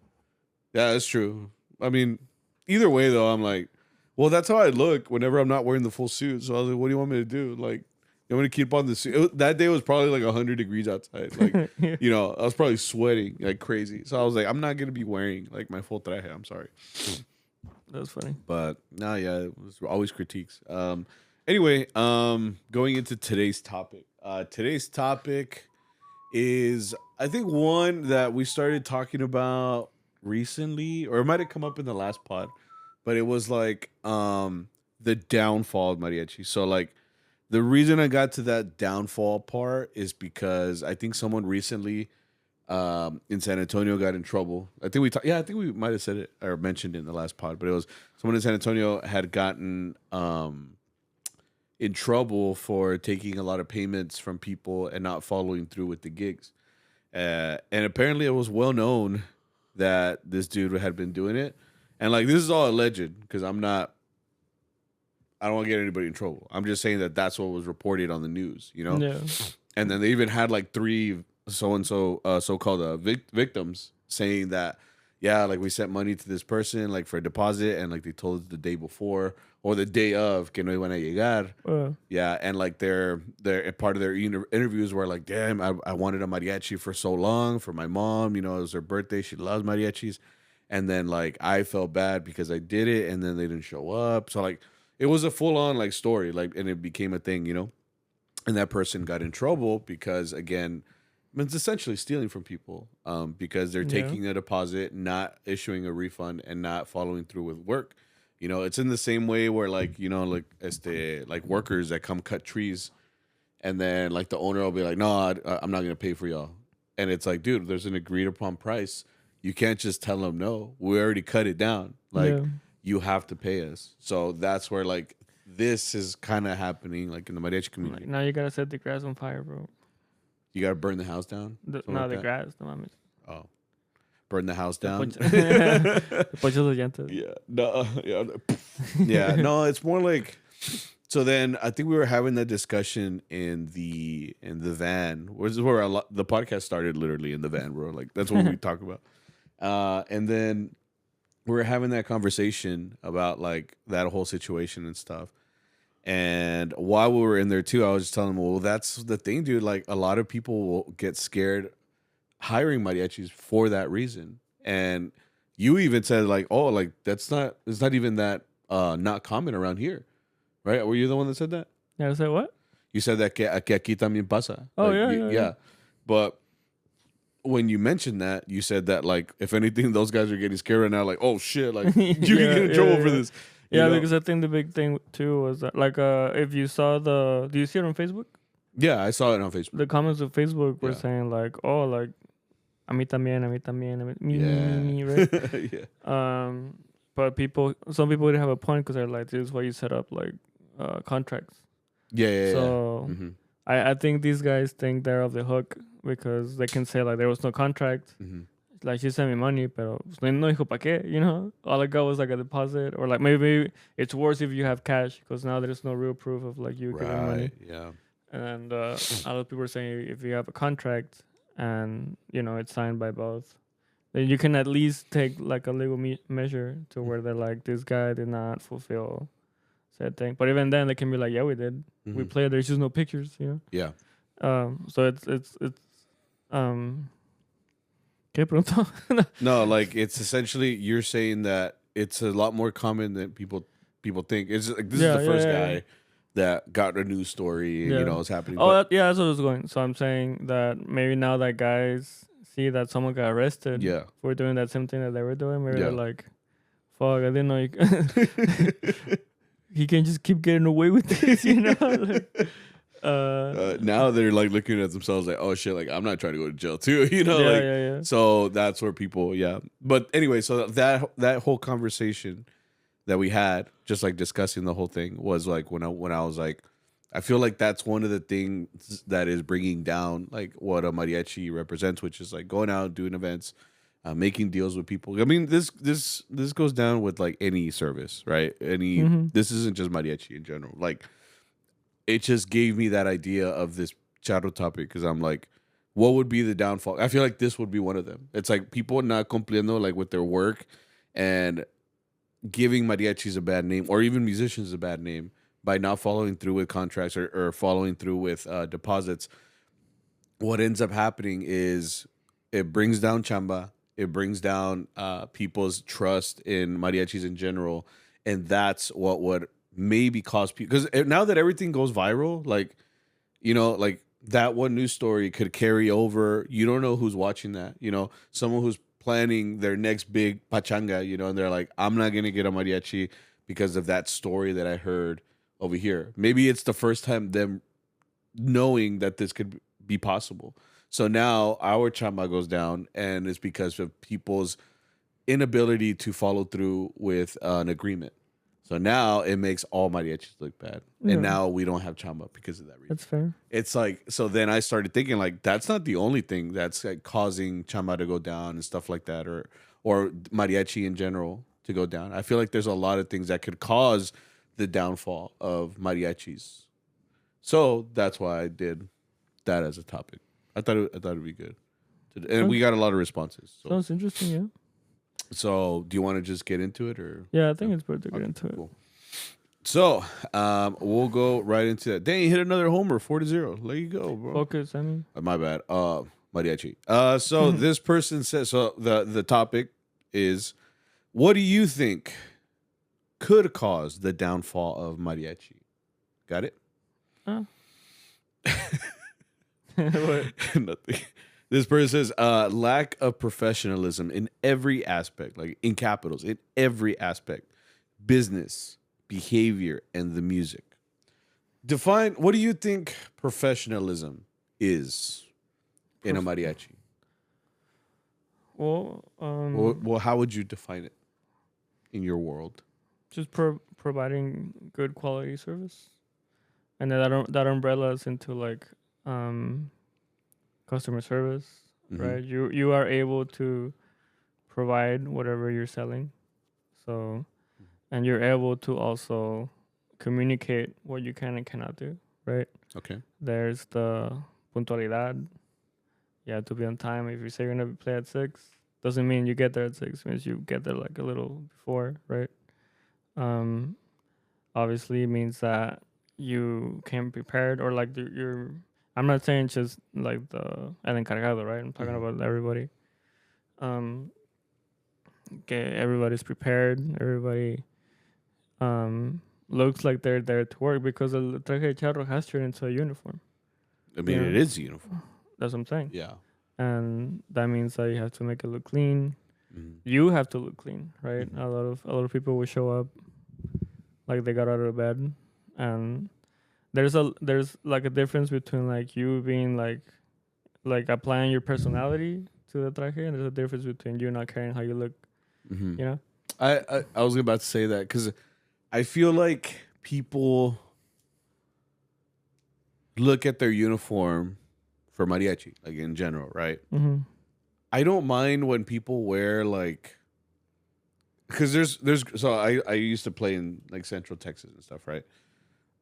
Speaker 1: Yeah, that's true. I mean, either way though, I'm like, well, that's how I look whenever I'm not wearing the full suit. So I was like, what do you want me to do? Like, you want me to keep on the suit? That day was probably like 100 degrees outside. Like, you know, I was probably sweating like crazy. So I was like, I'm not gonna be wearing like my full traje. I'm sorry.
Speaker 2: That was funny.
Speaker 1: But no, yeah, it was always critiques. Anyway, going into today's topic. Today's topic is, I think, one that we started talking about recently, or it might have come up in the last pod, but it was like the downfall of mariachi. So like the reason I got to that downfall part is because I think someone recently in San Antonio got in trouble. I think I think we might have said it or mentioned it in the last pod, but it was someone in San Antonio had gotten in trouble for taking a lot of payments from people and not following through with the gigs. And apparently it was well known that this dude had been doing it. And like, this is all alleged because I don't want to get anybody in trouble. I'm just saying that that's what was reported on the news, you know?
Speaker 2: Yeah.
Speaker 1: And then they even had like 3 so-called victims saying that, yeah, like we sent money to this person like for a deposit, and like they told us the day before or the day of que no iban a llegar. Yeah, and like their part of their interviews were like, damn, I wanted a mariachi for so long for my mom. You know, it was her birthday. She loves mariachis. And then like I felt bad because I did it, and then they didn't show up. So like it was a full on like story, like, and it became a thing, you know. And that person got in trouble because, again, it's essentially stealing from people because they're taking a deposit, not issuing a refund, and not following through with work. You know, it's in the same way where, like, you know, like workers that come cut trees, and then like the owner will be like, no, I'm not going to pay for y'all. And it's like, dude, there's an agreed upon price. You can't just tell them no. We already cut it down. Like, you have to pay us. So that's where like this is kind of happening, like in the mariachi community.
Speaker 2: Like, now you gotta set the grass on fire, bro.
Speaker 1: You gotta burn the house down.
Speaker 2: The
Speaker 1: like
Speaker 2: grass. No mames.
Speaker 1: Oh, burn the house down. Yeah. No. Yeah. Yeah. No. It's more like. So then I think we were having that discussion in the van. This is where the podcast started, literally in the van, bro. Like that's what we talk about. And then we were having that conversation about like that whole situation and stuff. And while we were in there too, I was just telling them, well, that's the thing, dude. Like a lot of people will get scared hiring mariachis for that reason. And you even said like, oh, like it's not even that not common around here. Right? Were you the one that said that?
Speaker 2: Yeah, I said what?
Speaker 1: You said that que aquí también pasa.
Speaker 2: Oh,
Speaker 1: like, yeah. But when you mentioned that, you said that like if anything, those guys are getting scared right now. Like, oh shit, like you can get in trouble for this.
Speaker 2: Yeah, know? Because I think the big thing too was that, like, if you saw do you see it on Facebook?
Speaker 1: Yeah, I saw it on Facebook.
Speaker 2: The comments of Facebook were saying like, oh, like, a mí también, me, right? Yeah. But some people would have a point because they're like, this is why you set up like contracts.
Speaker 1: Yeah.
Speaker 2: So I think these guys think they're off the hook because they can say like there was no contract. Like she sent me money, pero no dijo pa qué, you know? All I got was like a deposit, or like maybe it's worse if you have cash because now there's no real proof of like you giving money.
Speaker 1: Yeah.
Speaker 2: And a lot of people are saying if you have a contract and you know it's signed by both, then you can at least take like a legal measure to where they're like, this guy did not fulfill said thing. But even then, they can be like, yeah, we did. We played. There's just no pictures, you know.
Speaker 1: Yeah.
Speaker 2: So it's ¿Qué pronto?
Speaker 1: No, like it's essentially you're saying that it's a lot more common than people think. It's like this is the first guy that got a news story, you know, it's happening.
Speaker 2: Oh, that's what I was going. So I'm saying that maybe now that guys see that someone got arrested for doing that same thing that they were doing, maybe they're like, fuck, I didn't know he can just keep getting away with this, you know? Like,
Speaker 1: now they're like looking at themselves like, oh shit, like I'm not trying to go to jail too, you know?
Speaker 2: Yeah.
Speaker 1: So that's where people, But anyway, so that whole conversation that we had, just like discussing the whole thing, was like when I was like, I feel like that's one of the things that is bringing down like what a mariachi represents, which is like going out, doing events, making deals with people. I mean, this goes down with like any service, right? Any
Speaker 2: Mm-hmm.
Speaker 1: This isn't just mariachi in general. Like it just gave me that idea of this charro topic because I'm like, what would be the downfall? I feel like this would be one of them. It's like people not cumpliendo like with their work and giving mariachis a bad name or even musicians a bad name by not following through with contracts or following through with deposits. What ends up happening is it brings down chamba, it brings down people's trust in mariachis in general, and that's what would maybe cause people because now that everything goes viral, like like that one news story could carry over. You don't know who's watching that. Someone who's planning their next big pachanga, and they're like, I'm not gonna get a mariachi because of that story that I heard over here. Maybe it's the first time them knowing that this could be possible. So now our chamba goes down, and it's because of people's inability to follow through with an agreement. So now it makes all mariachis look bad, and
Speaker 2: Yeah,
Speaker 1: now we don't have chamba because of that reason.
Speaker 2: that's fair.
Speaker 1: It's like so. Then I started thinking like that's not the only thing that's like causing chamba to go down and stuff like that, or mariachi in general to go down. I feel like there's a lot of things that could cause the downfall of mariachis. So that's why I did that as a topic. I thought it'd be good, and we got a lot of responses. So,
Speaker 2: Sounds interesting. Yeah.
Speaker 1: so do you want to just get into it or?
Speaker 2: Yeah, I think it's better to get
Speaker 1: Okay,
Speaker 2: into it.
Speaker 1: cool. So, we'll go right into that. Dang, you hit another homer, 4-0. Let you go, bro.
Speaker 2: Focus. I mean,
Speaker 1: My bad. Mariachi. So this person says. So the topic is, what do you think could cause the downfall of mariachi? Got it?
Speaker 2: what?
Speaker 1: Nothing. This person says, lack of professionalism in every aspect, like in capitals, in every aspect, business, behavior, and the music. Define, what do you think professionalism is in a mariachi?
Speaker 2: Well,
Speaker 1: Well, how would you define it in your world?
Speaker 2: just providing good quality service, and then that umbrellas into like customer service,
Speaker 1: Mhm.
Speaker 2: right? You are able to provide whatever you're selling, so and you're able to also communicate what you can and cannot do, right?
Speaker 1: Okay.
Speaker 2: There's the puntualidad. You have to be on time. If you say you're gonna play at 6, doesn't mean you get there at 6. Means you get there like a little before, right? Um, Obviously, it means that you came prepared, or like you're. I'm not saying just like the el encargado, right? I'm talking about everybody. Um, okay, everybody's prepared. Everybody looks like they're there to work because el traje de charro has turned into a uniform.
Speaker 1: I mean,
Speaker 2: Yeah.
Speaker 1: it is a uniform.
Speaker 2: That's what I'm saying.
Speaker 1: Yeah.
Speaker 2: And that means that you have to make it look clean.
Speaker 1: Mhm.
Speaker 2: You have to look clean, right?
Speaker 1: Mhm.
Speaker 2: A lot of people will show up like they got out of bed, and there's like a difference between like you being like applying your personality to the traje, and there's a difference between you not caring how you look.
Speaker 1: Mhm.
Speaker 2: You know?
Speaker 1: I was about to say that because I feel like people look at their uniform for mariachi, like in general, right?
Speaker 2: Mm-hmm.
Speaker 1: I don't mind when people wear like, because there's so I used to play in like Central Texas and stuff, right?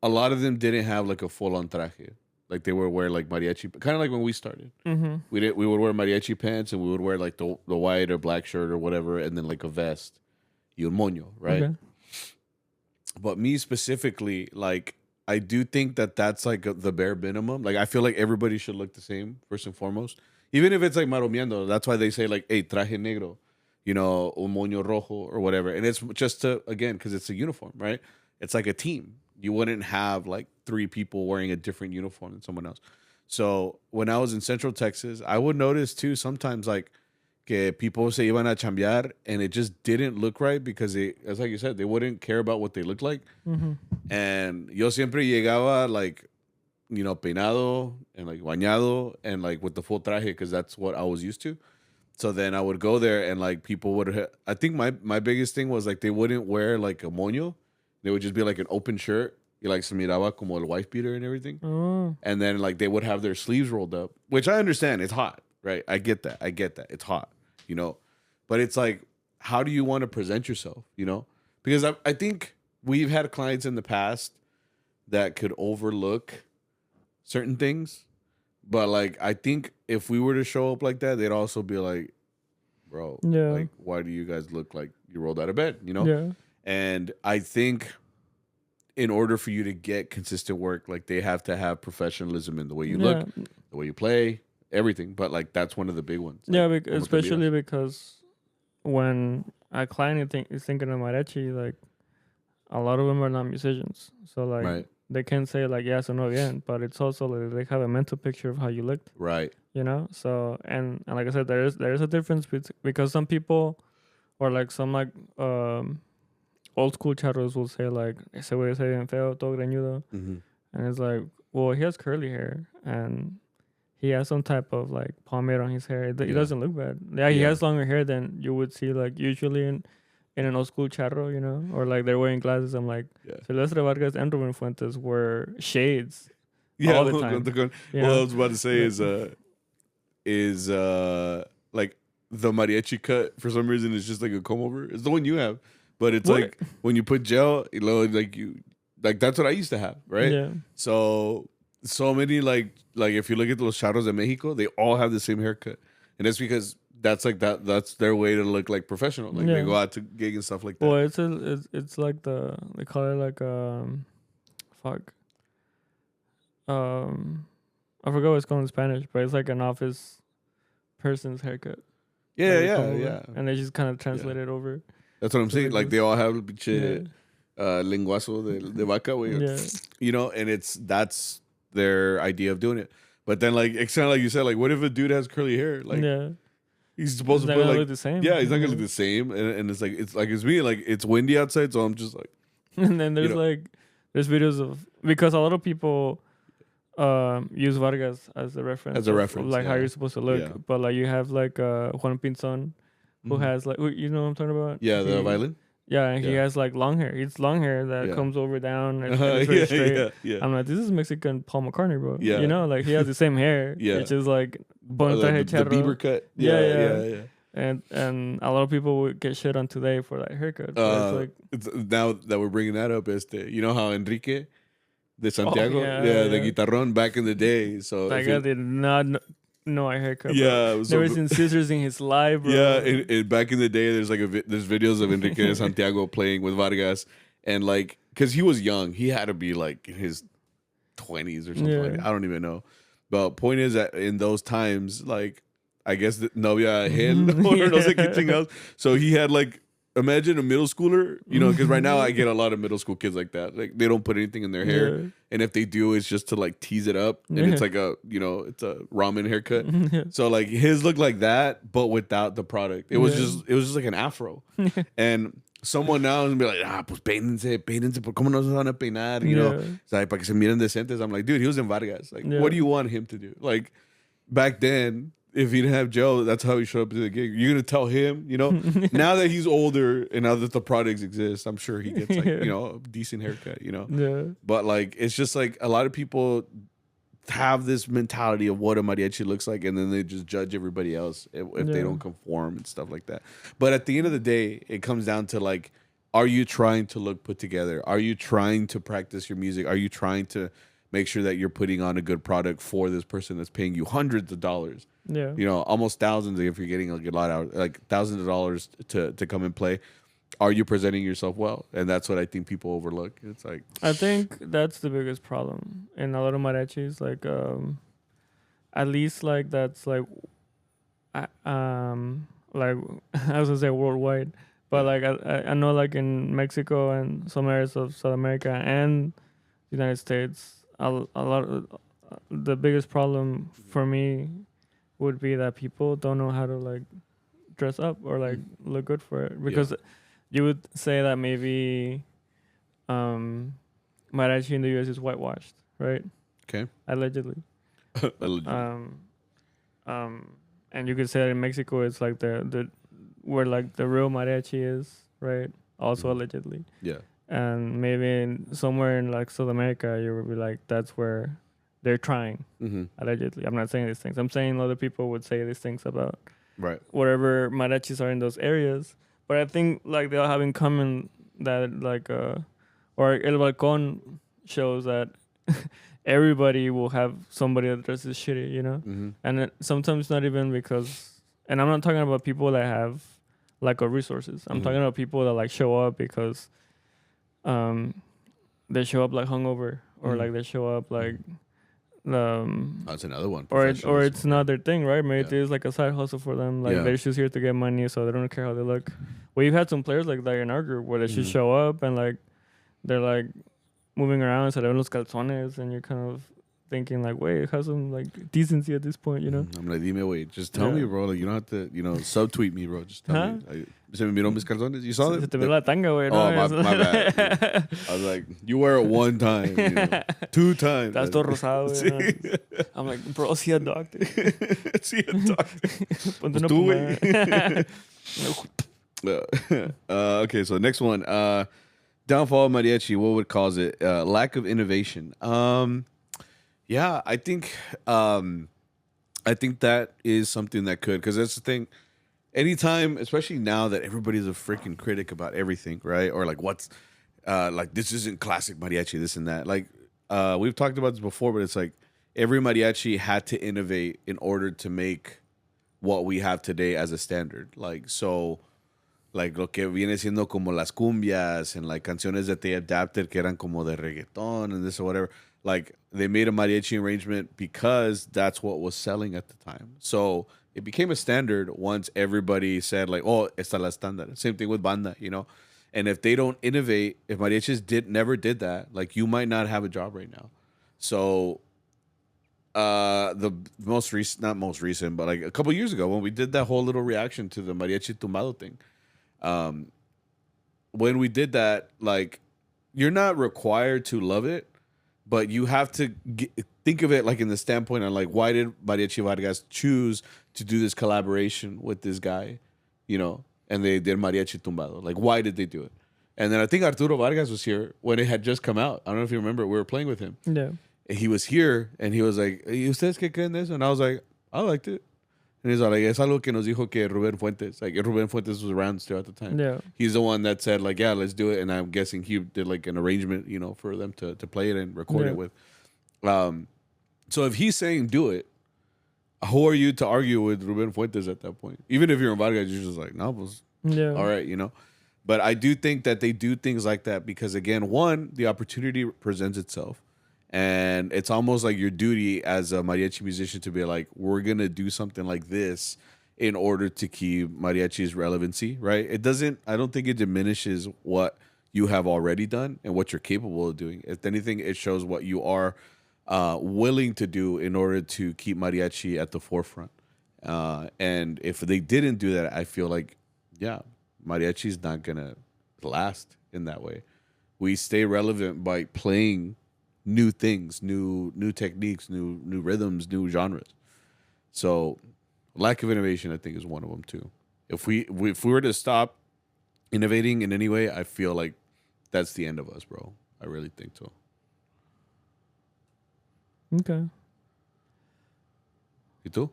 Speaker 1: A lot of them didn't have like a full on traje, like they would wear like mariachi, kind of like when we started.
Speaker 2: Mm-hmm.
Speaker 1: We would wear mariachi pants and we would wear like the white or black shirt or whatever, and then like a vest, y un moño, right?
Speaker 2: Okay.
Speaker 1: But me specifically, like I do think that that's like the bare minimum. Like I feel like everybody should look the same first and foremost, even if it's like maromeando. That's why they say like, "Hey, traje negro," un moño rojo or whatever. And it's just to again because it's a uniform, right? It's like a team. You wouldn't have like 3 people wearing a different uniform than someone else. So when I was in Central Texas, I would notice too sometimes like que people se iban a chambear and it just didn't look right because it's like you said, they wouldn't care about what they looked like.
Speaker 2: Mm-hmm.
Speaker 1: And yo siempre llegaba like, peinado and like bañado and like with the full traje because that's what I was used to. So then I would go there and like people would, I think my biggest thing was like they wouldn't wear like a moño. They would just be like an open shirt. y like se miraba como el wife beater and everything.
Speaker 2: Oh.
Speaker 1: And then like they would have their sleeves rolled up, which I understand. It's hot, right? I get that. It's hot, you know. But it's like, how do you want to present yourself, you know? Because I think we've had clients in the past that could overlook certain things. But like, I think if we were to show up like that, they'd also be like, bro,
Speaker 2: Yeah.
Speaker 1: like, why do you guys look like you rolled out of bed, you know?
Speaker 2: Yeah.
Speaker 1: And I think in order for you to get consistent work, like they have to have professionalism in the way you look, the way you play, everything. But like, that's one of the big ones. Like,
Speaker 2: Yeah, especially because when a client is thinking of mariachi, like a lot of them are not musicians, so like
Speaker 1: right,
Speaker 2: they can say like yes or no bien, but it's also like they have a mental picture of how you looked,
Speaker 1: right,
Speaker 2: you know. So and like I said, there is a difference because some people or like some like old school charros will say like ese güey se ve bien feo, todo greñudo,
Speaker 1: mm-hmm.
Speaker 2: and it's like, well, he has curly hair and he has some type of like pomade on his hair. It doesn't look bad. Yeah, he has longer hair than you would see like usually in an old school charro, you know, or like they're wearing glasses. I'm like, Silvestre Vargas and Ruben Fuentes were shades all the time.
Speaker 1: What I was about to say is like the mariachi cut for some reason is just like a comb over. It's the one you have, but it's like when you put gel, you know, like that's what I used to have, right?
Speaker 2: Yeah.
Speaker 1: So many like if you look at those charros in Mexico, they all have the same haircut, and that's because that's their way to look like professional. Like they go out to gig and stuff like that.
Speaker 2: Well, it's like they call it like fuck. I forgot what it's called in Spanish, but it's like an office person's haircut.
Speaker 1: Yeah.
Speaker 2: And they just kind of translate it over.
Speaker 1: That's what I'm saying. Like they all have a pinche lenguazo de vaca, güey.
Speaker 2: Yeah.
Speaker 1: You know, and that's their idea of doing it. But then like it's kind of like you said, like what if a dude has curly hair? Like he's supposed to put like
Speaker 2: look the same.
Speaker 1: Yeah, he's not gonna look the same. And it's like it's me, like it's windy outside, so I'm just like
Speaker 2: and then there's there's videos of because a lot of people use Vargas as a reference. Like how you're supposed to look. Yeah. But like you have like Juan Pinzon who has like you know what I'm talking about?
Speaker 1: Yeah, the violin?
Speaker 2: Yeah, and he has like long hair. It's long hair that comes over down and it's very straight. Yeah. I'm like, this is Mexican Paul McCartney, bro. Yeah. You know, like he has the same hair. Yeah. It's just like
Speaker 1: the Bieber cut. Yeah.
Speaker 2: And a lot of people would get shit on today for that haircut.
Speaker 1: It's now that we're bringing that up, you know how Enrique de Santiago, the guitarrón back in the day. So
Speaker 2: that guy did not know a haircut.
Speaker 1: Yeah,
Speaker 2: bro. Never seen scissors in his life, bro.
Speaker 1: Yeah, back in the day, there's like there's videos of Enrique de Santiago playing with Vargas, and like because he was young, he had to be like in his 20s or something like that. I don't even know. But point is that in those times, like I guess no había gel or no sé qué chingados. So he had like. Imagine a middle schooler, you know, because right now I get a lot of middle school kids like that. Like they don't put anything in their hair, and if they do, it's just to like tease it up, and it's like it's a ramen haircut. So like his looked like that, but without the product. It was just like an afro. And someone now is gonna be like, pues peínense, ¿cómo no se van a peinar? You know, like para que se miren decentes. I'm like, dude, he was in Vargas. Like, what do you want him to do? Like back then. If he didn't have gel, that's how he showed up to the gig. You're gonna tell him, you know. Now that he's older and now that the products exist, I'm sure he gets like a decent haircut, you know. Yeah. But like, it's just like a lot of people have this mentality of what a mariachi looks like, and then they just judge everybody else if they don't conform and stuff like that. But at the end of the day, it comes down to like, are you trying to look put together? Are you trying to practice your music? Are you trying to make sure that you're putting on a good product for this person that's paying you hundreds of dollars? Yeah, you know, almost thousands if you're getting like a lot out, like thousands of dollars to come and play. Are you presenting yourself well? And that's what I think people overlook. It's like
Speaker 2: I think that's the biggest problem in a lot of mariachis. Like, at least like that's like, like I was gonna say worldwide, but like I know like in Mexico and some areas of South America and the United States, a lot of the biggest problem for me would be that people don't know how to like dress up or like look good for it, because you would say that maybe mariachi in the US is whitewashed, right?
Speaker 1: Okay.
Speaker 2: Allegedly. And you could say that in Mexico it's like the where like the real mariachi is, right? Also allegedly.
Speaker 1: Yeah.
Speaker 2: and maybe somewhere in like South America, you would be like, that's where they're trying. Allegedly, I'm not saying these things. I'm saying other people would say these things about
Speaker 1: Right.
Speaker 2: whatever mariachis are in those areas. But I think like they all have in common that like or El Balcón shows that everybody will have somebody that dresses shitty, you know? And sometimes not even because, and I'm not talking about people that have lack of resources. I'm talking about people that like show up because they show up like hungover or like they show up like
Speaker 1: that's another one.
Speaker 2: or it's not their thing, right? Maybe
Speaker 1: Yeah.
Speaker 2: it's like a side hustle for them. Like they're just here to get money, so they don't care how they look. We've had some players like that in our group where they just show up and like they're like moving around, so they los calzones, and you're kind of thinking like, wait, have some like decency at this point, you know?
Speaker 1: I'm like, dime, wait, just tell me, bro. Like, you don't have to, subtweet me, bro. Just tell me. Like, se me miró mis calzones. You saw
Speaker 2: Se
Speaker 1: it?
Speaker 2: te ve la tanga, güey.
Speaker 1: Oh,
Speaker 2: ¿no?
Speaker 1: my bad. I was like, you wear it one time, 2 times.
Speaker 2: That's todo rosado, güey. ¿no? I'm like, bro, see a doctor.
Speaker 1: See a doctor.
Speaker 2: Ponte una
Speaker 1: pomada. Okay, so next one. Downfall of mariachi, what would cause it? Lack of innovation. Yeah, I think that is something that could, because that's the thing. Anytime, especially now that everybody's a freaking critic about everything, right? Or like what's like this isn't classic mariachi, this and that. Like we've talked about this before, but it's like every mariachi had to innovate in order to make what we have today as a standard. Like so. Like lo que viene siendo como las cumbias and like canciones that they adapted que eran como de reggaeton and this or whatever. Like they made a mariachi arrangement because that's what was selling at the time. So it became a standard once everybody said like, oh, esta la estándar. Same thing with banda, you know? And if they don't innovate, if mariachis never did that, like you might not have a job right now. So the most recent, not most recent, but like a couple years ago when we did that whole little reaction to the mariachi tumbado thing, when we did that, like, you're not required to love it, but you have to think of it like in the standpoint of like, why did Mariachi Vargas choose to do this collaboration with this guy, you know? And they did Mariachi Tumbado. Like, why did they do it? And then I think Arturo Vargas was here when it had just come out. I don't know if you remember. We were playing with him.
Speaker 2: Yeah.
Speaker 1: And he was here, and he was like, ¿Y ustedes qué creen de eso? And I was like, I liked it. And he's like, es algo que nos dijo que Rubén Fuentes. Like, Rubén Fuentes was around still at the time.
Speaker 2: Yeah.
Speaker 1: He's the one that said, like, yeah, let's do it. And I'm guessing he did, like, an arrangement, you know, for them to play it and record it with. So if he's saying do it, who are you to argue with Rubén Fuentes at that point? Even if you're in Vargas, you're just like, no, pues, all right, you know. But I do think that they do things like that because, again, one, the opportunity presents itself. And it's almost like your duty as a mariachi musician to be like, we're going to do something like this in order to keep mariachi's relevancy, right? I don't think it diminishes what you have already done and what you're capable of doing. If anything, it shows what you are willing to do in order to keep mariachi at the forefront. And if they didn't do that, I feel like, yeah, mariachi's not going to last in that way. We stay relevant by playing new things, new techniques, new rhythms, new genres. So lack of innovation, I think, is one of them too. If we were to stop innovating in any way, I feel like that's the end of us, bro. I really think so.
Speaker 2: Okay.
Speaker 1: ¿Y tú?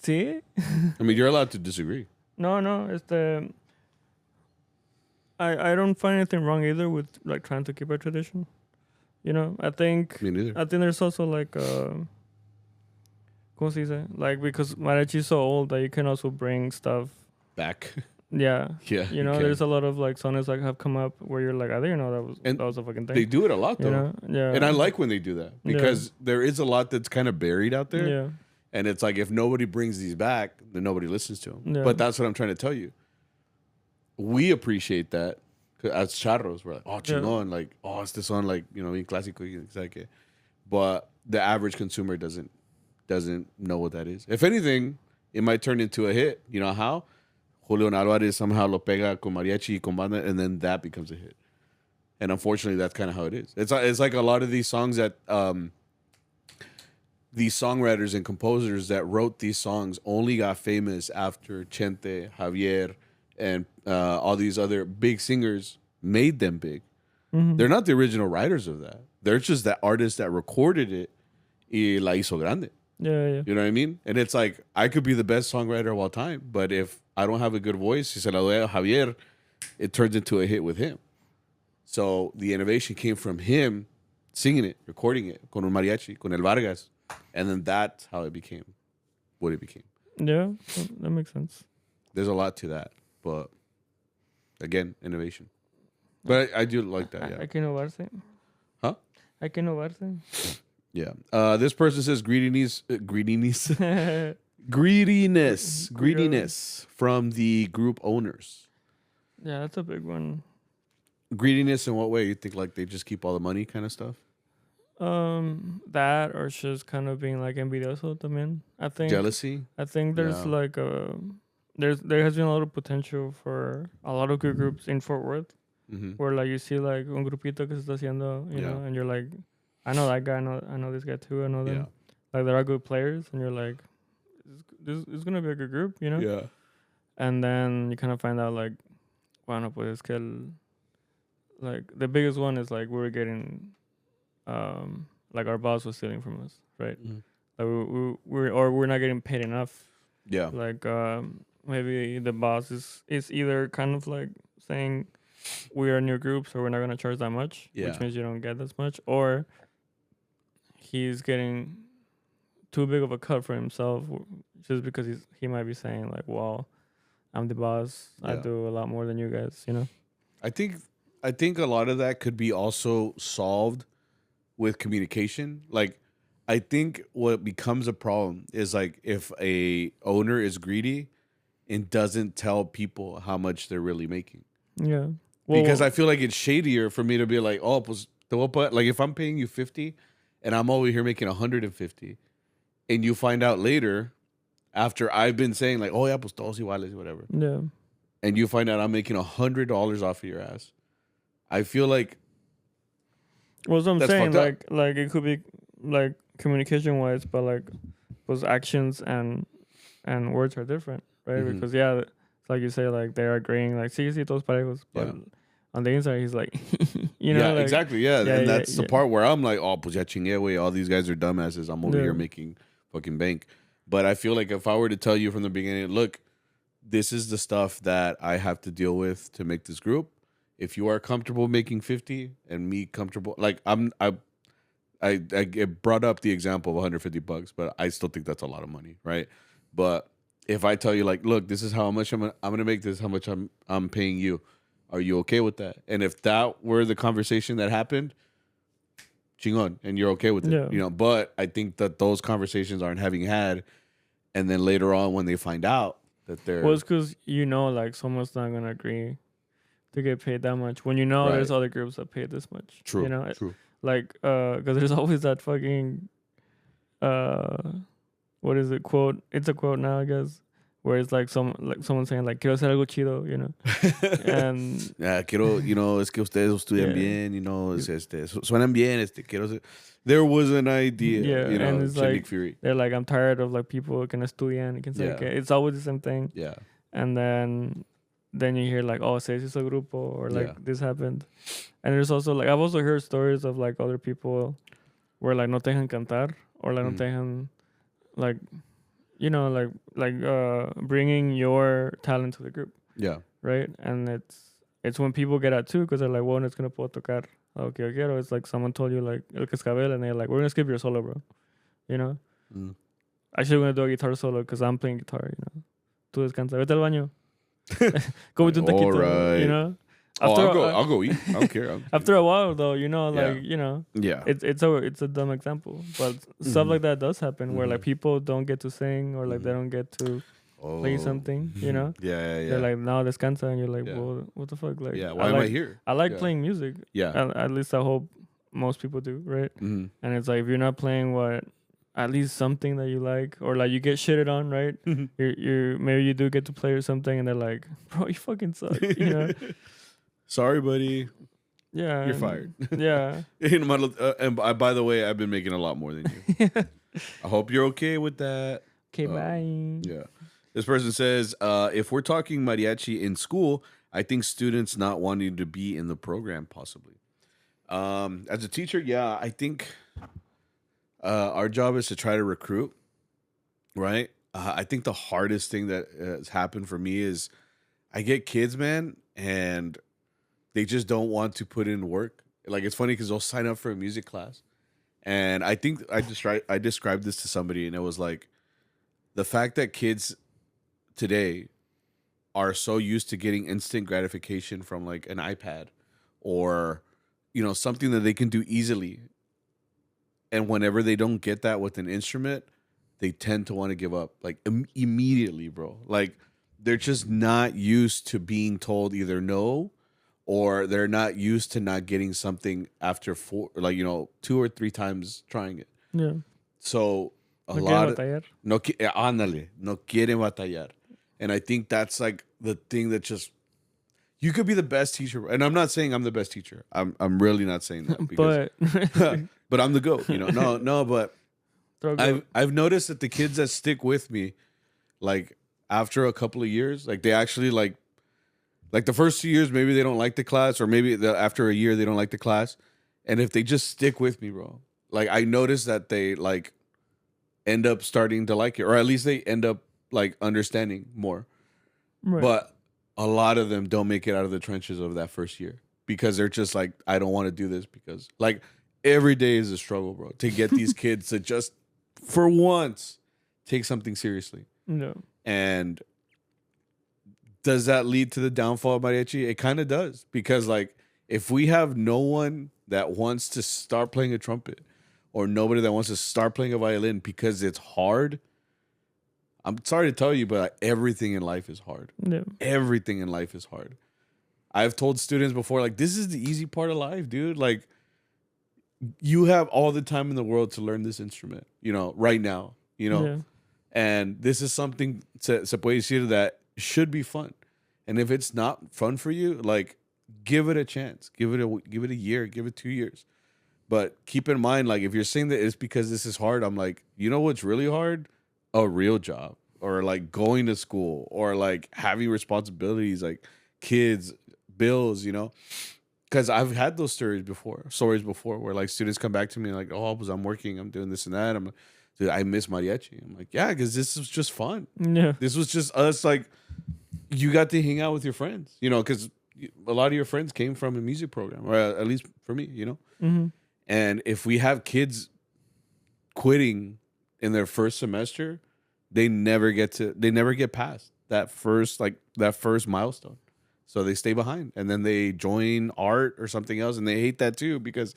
Speaker 2: Sí.
Speaker 1: I mean, you're allowed to disagree.
Speaker 2: No, it's the. I don't find anything wrong either with like trying to keep a tradition. You know, I think.
Speaker 1: Me neither.
Speaker 2: I think there's also like ¿cómo se dice? Like because mariachi is so old that you can also bring stuff
Speaker 1: back.
Speaker 2: Yeah.
Speaker 1: Yeah.
Speaker 2: You know, there's a lot of like songs that have come up where you're like, I didn't know that was a fucking thing.
Speaker 1: They do it a lot though.
Speaker 2: You know? Yeah.
Speaker 1: And I like when they do that because there is a lot that's kind of buried out there.
Speaker 2: Yeah.
Speaker 1: And it's like if nobody brings these back, then nobody listens to them.
Speaker 2: Yeah.
Speaker 1: But that's what I'm trying to tell you. We appreciate that as charros. We're like, oh, chingón. Yeah. Like, oh, it's this song, like, you know, in clásico. But the average consumer doesn't know what that is. If anything, it might turn into a hit. You know how? Julián Álvarez somehow lo pega con mariachi y con banda, and then that becomes a hit. And unfortunately, that's kind of how it is. It's like a lot of these songs that these songwriters and composers that wrote these songs only got famous after Chente, Javier, and all these other big singers made them big.
Speaker 2: Mm-hmm.
Speaker 1: They're not the original writers of that. They're just the artist that recorded it y la hizo grande.
Speaker 2: Yeah.
Speaker 1: You know what I mean? And it's like, I could be the best songwriter of all time, but if I don't have a good voice, si se la doy a Javier, it turns into a hit with him. So the innovation came from him singing it, recording it, con un mariachi, con el Vargas. And then that's how it became what it became.
Speaker 2: Yeah, that makes sense.
Speaker 1: There's a lot to that. But again, innovation. But I do like that, yeah.
Speaker 2: Hay que innovarse.
Speaker 1: Huh?
Speaker 2: Hay que innovarse.
Speaker 1: Yeah. This person says greediness from the group owners.
Speaker 2: Yeah, that's a big one.
Speaker 1: Greediness in what way? You think like they just keep all the money kind of stuff?
Speaker 2: That or just kind of being like envidioso también. I think
Speaker 1: Jealousy?
Speaker 2: I think there's like there has been a lot of potential for a lot of good groups in Fort Worth, where like you see like un grupito que se está haciendo, you know, and you're like, I know that guy, I know this guy too, I know them. Like there are good players, and you're like, this is gonna be a good group, you know.
Speaker 1: Yeah.
Speaker 2: And then you kind of find out like, bueno, pues es que like the biggest one is like we were getting, like our boss was stealing from us, right? Like we're not getting paid enough.
Speaker 1: Yeah.
Speaker 2: Like maybe the boss is either kind of like saying we are a new group, so we're not gonna charge that much, which means you don't get as much, or he's getting too big of a cut for himself just because he might be saying like, well, I'm the boss, I do a lot more than you guys, you know. I
Speaker 1: think a lot of that could be also solved with communication. Like, I think what becomes a problem is like if a owner is greedy and doesn't tell people how much they're really making.
Speaker 2: Yeah.
Speaker 1: Because I feel like it's shadier for me to be like, oh, pues, like if I'm paying you 50 and I'm over here making 150 and you find out later after I've been saying like, oh yeah, pues todos iguales, whatever.
Speaker 2: Yeah.
Speaker 1: And you find out I'm making $100 off of your ass. I feel like.
Speaker 2: Well, so I'm saying like it could be like communication wise, but like those actions and words are different, right? Because it's like you say, like they're agreeing, like sí, todos parejos, but on the inside he's like, you know, like,
Speaker 1: exactly, and that's the part where I'm like, oh, pues ya chingue, güey, all these guys are dumbasses. I'm over here making fucking bank. But I feel like if I were to tell you from the beginning, look, this is the stuff that I have to deal with to make this group. If you are comfortable making 50 and me comfortable, like I brought up the example of $150, but I still think that's a lot of money, right? But if I tell you like, look, this is how much I'm gonna make this, how much I'm paying you, are you okay with that? And if that were the conversation that happened, chingon, and you're okay with it, you know. But I think that those conversations aren't having had, and then later on when they find out that they're
Speaker 2: it's because you know, like someone's not gonna agree to get paid that much when you know there's other groups that pay this much.
Speaker 1: True,
Speaker 2: you know,
Speaker 1: true.
Speaker 2: Like, because there's always that fucking, what is it? Quote. It's a quote now, I guess, where it's like someone saying like, quiero hacer algo chido, you know, and
Speaker 1: quiero, you know, es que ustedes estudian bien, you know, suenan bien, quiero ser. There was an idea, you know,
Speaker 2: and it's like,
Speaker 1: Fury.
Speaker 2: They're like, I'm tired of like people que no estudian, que say, it's always the same thing.
Speaker 1: Yeah.
Speaker 2: And then you hear like, oh, se hizo grupo, or like this happened. And there's also like, I've also heard stories of like other people where like no te dejan cantar, or like no te dejan, like, you know, like bringing your talent to the group.
Speaker 1: Yeah.
Speaker 2: Right. And it's when people get out too, because they're like, well, it's gonna puedo tocar. Okay, okay. Or it's like someone told you like el cascabel, and they're like, we're gonna skip your solo, bro. You know. Actually, we're gonna do a guitar solo because I'm playing guitar. You know. Tú descansa. Vete al baño. Go with un taquito. Right. You know.
Speaker 1: I'll go eat. I don't care.
Speaker 2: After a while, though, you know, like you know, it's a dumb example, but stuff like that does happen where like people don't get to sing, or like they don't get to play something, you know. They're like, now descansa, and you're like, well, what the fuck, like,
Speaker 1: why am I here?
Speaker 2: I like playing music. At least I hope most people do, right? And it's like, if you're not playing at least something that you like, or like you get shitted on, right? You're maybe you do get to play or something, and they're like, bro, you fucking suck, you know.
Speaker 1: Sorry, buddy.
Speaker 2: Yeah.
Speaker 1: You're fired.
Speaker 2: Yeah.
Speaker 1: And by the way, I've been making a lot more than you. I hope you're okay with that.
Speaker 2: Okay, bye.
Speaker 1: Yeah. This person says, if we're talking mariachi in school, I think students not wanting to be in the program possibly. As a teacher, yeah, I think our job is to try to recruit, right? I think the hardest thing that has happened for me is I get kids, man, and they just don't want to put in work. Like it's funny because they'll sign up for a music class, and I think I described this to somebody, and it was like the fact that kids today are so used to getting instant gratification from like an iPad or something that they can do easily, and whenever they don't get that with an instrument, they tend to want to give up like immediately, bro. Like they're just not used to being told either no, or they're not used to not getting something after like 2 or 3 times trying it.
Speaker 2: Yeah.
Speaker 1: So a
Speaker 2: No
Speaker 1: lot
Speaker 2: quieren
Speaker 1: of
Speaker 2: batallar.
Speaker 1: ándale, no quieren batallar. And I think that's like the thing that just you could be the best teacher, and I'm not saying I'm the best teacher. I'm really not saying that because
Speaker 2: But
Speaker 1: but I'm the GOAT, No, but
Speaker 2: throw go.
Speaker 1: I've noticed that the kids that stick with me, like after a couple of years, like they actually like the first 2 years, maybe they don't like the class, or maybe after a year they don't like the class, and if they just stick with me, bro, like I notice that they like end up starting to like it, or at least they end up like understanding more.
Speaker 2: Right.
Speaker 1: But a lot of them don't make it out of the trenches of that first year because they're just like, I don't want to do this because like every day is a struggle, bro, to get these kids to just for once take something seriously.
Speaker 2: No.
Speaker 1: And does that lead to the downfall of mariachi? It kind of does, because like if we have no one that wants to start playing a trumpet or nobody that wants to start playing a violin because it's hard, I'm sorry to tell you, but everything in life is hard.
Speaker 2: No.
Speaker 1: Everything in life is hard. I've told students before, like, this is the easy part of life, dude. Like, you have all the time in the world to learn this instrument, right now,
Speaker 2: Yeah.
Speaker 1: and this is something se puede decir that should be fun. And if it's not fun for you, like, give it a chance, give it a year, give it 2 years. But keep in mind, like, if you're saying that it's because this is hard, I'm like, you know what's really hard? A real job, or like going to school, or like having responsibilities, like kids, bills, because I've had those stories before where like students come back to me like, oh, because I'm working, I'm doing this and that. I'm like, dude, I miss mariachi. I'm like, yeah, because this was just fun.
Speaker 2: Yeah.
Speaker 1: This was just us, like, you got to hang out with your friends, because a lot of your friends came from a music program, or at least for me,
Speaker 2: Mm-hmm.
Speaker 1: And if we have kids quitting in their first semester, they never get past that first milestone. So they stay behind, and then they join art or something else, and they hate that too because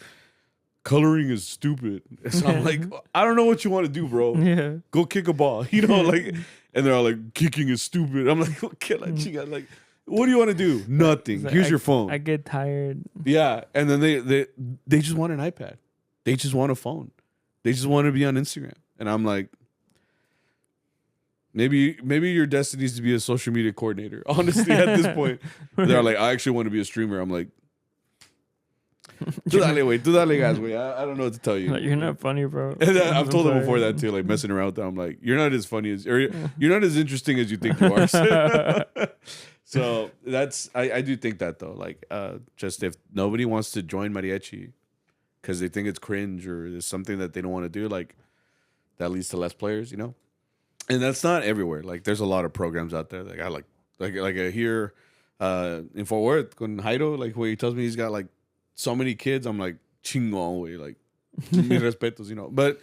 Speaker 1: coloring is stupid. So I'm like, I don't know what you want to do, bro.
Speaker 2: Yeah.
Speaker 1: Go kick a ball, like, and they're all like, kicking is stupid. I'm like, okay, like, what do you want to do? Nothing.
Speaker 2: Like,
Speaker 1: Here's your phone.
Speaker 2: I get tired.
Speaker 1: Yeah, and then they just want an iPad. They just want a phone. They just want to be on Instagram. And I'm like, maybe your destiny is to be a social media coordinator. Honestly, at this point, they're like, I actually want to be a streamer. I'm like, tú dale, guys, güey. I don't know what to tell you.
Speaker 2: Like, you're not funny, bro.
Speaker 1: And I've told them before that too, like messing around with them. I'm like, you're not as funny as, or you're not as interesting as you think you are. So that's, I do think that though, like, just if nobody wants to join mariachi because they think it's cringe or there's something that they don't want to do, like that leads to less players, And that's not everywhere. Like there's a lot of programs out there that got like I hear in Fort Worth con Jairo, like where he tells me he's got like so many kids. I'm like, chingón, way, like mis respetos, But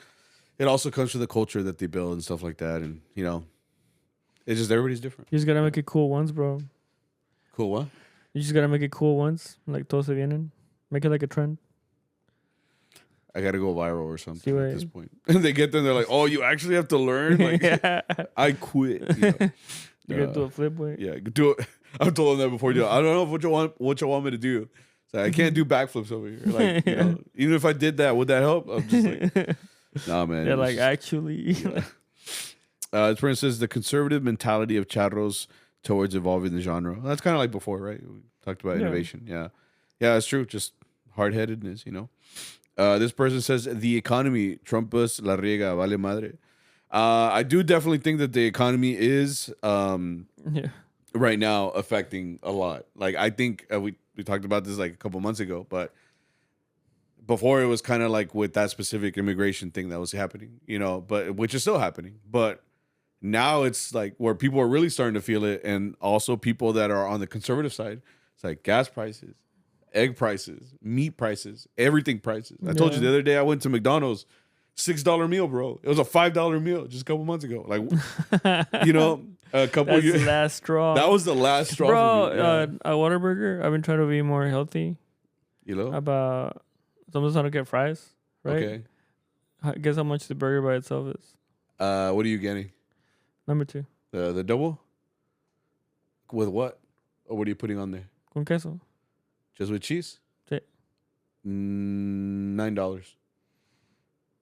Speaker 1: it also comes from the culture that they build and stuff like that, and it's just everybody's different.
Speaker 2: You just gotta make it cool once, bro.
Speaker 1: Cool, what?
Speaker 2: You just gotta make it cool once. Like todos se vienen. Make it like a trend.
Speaker 1: I gotta go viral or something
Speaker 2: See
Speaker 1: at
Speaker 2: what-
Speaker 1: this point. And they get there, and they're like, "Oh, you actually have to learn." Like,
Speaker 2: Yeah.
Speaker 1: I quit.
Speaker 2: You gotta do a flip, boy.
Speaker 1: Yeah, do it. I've told them that before. I don't know what you want me to do. So I can't do backflips over here. Like, even if I did that, would that help? I'm just like, nah, man.
Speaker 2: They're like, actually.
Speaker 1: This person says the conservative mentality of charros towards evolving the genre. That's kind of like before, right? We talked about innovation. Yeah, that's true. Just hard-headedness, This person says the economy, Trumpus la riega, vale madre. I do definitely think that the economy is
Speaker 2: Yeah.
Speaker 1: right now affecting a lot. Like I think we talked about this like a couple months ago, but before it was kind of like with that specific immigration thing that was happening, but which is still happening. But now it's like where people are really starting to feel it, and also people that are on the conservative side. It's like gas prices, egg prices, meat prices, everything prices. I told you the other day I went to McDonald's, $6 meal, bro. It was a $5 meal just a couple months ago. Like, a couple
Speaker 2: That's
Speaker 1: years.
Speaker 2: the last straw.
Speaker 1: That was the last straw,
Speaker 2: bro.
Speaker 1: for me. Yeah.
Speaker 2: At Whataburger, I've been trying to be more healthy.
Speaker 1: You know,
Speaker 2: About sometimes I don't get fries. Right.
Speaker 1: Okay.
Speaker 2: Guess how much the burger by itself is?
Speaker 1: What are you getting?
Speaker 2: Number 2.
Speaker 1: The double. With what? Or what are you putting on there?
Speaker 2: Con queso.
Speaker 1: Just with cheese?
Speaker 2: Sí.
Speaker 1: $9.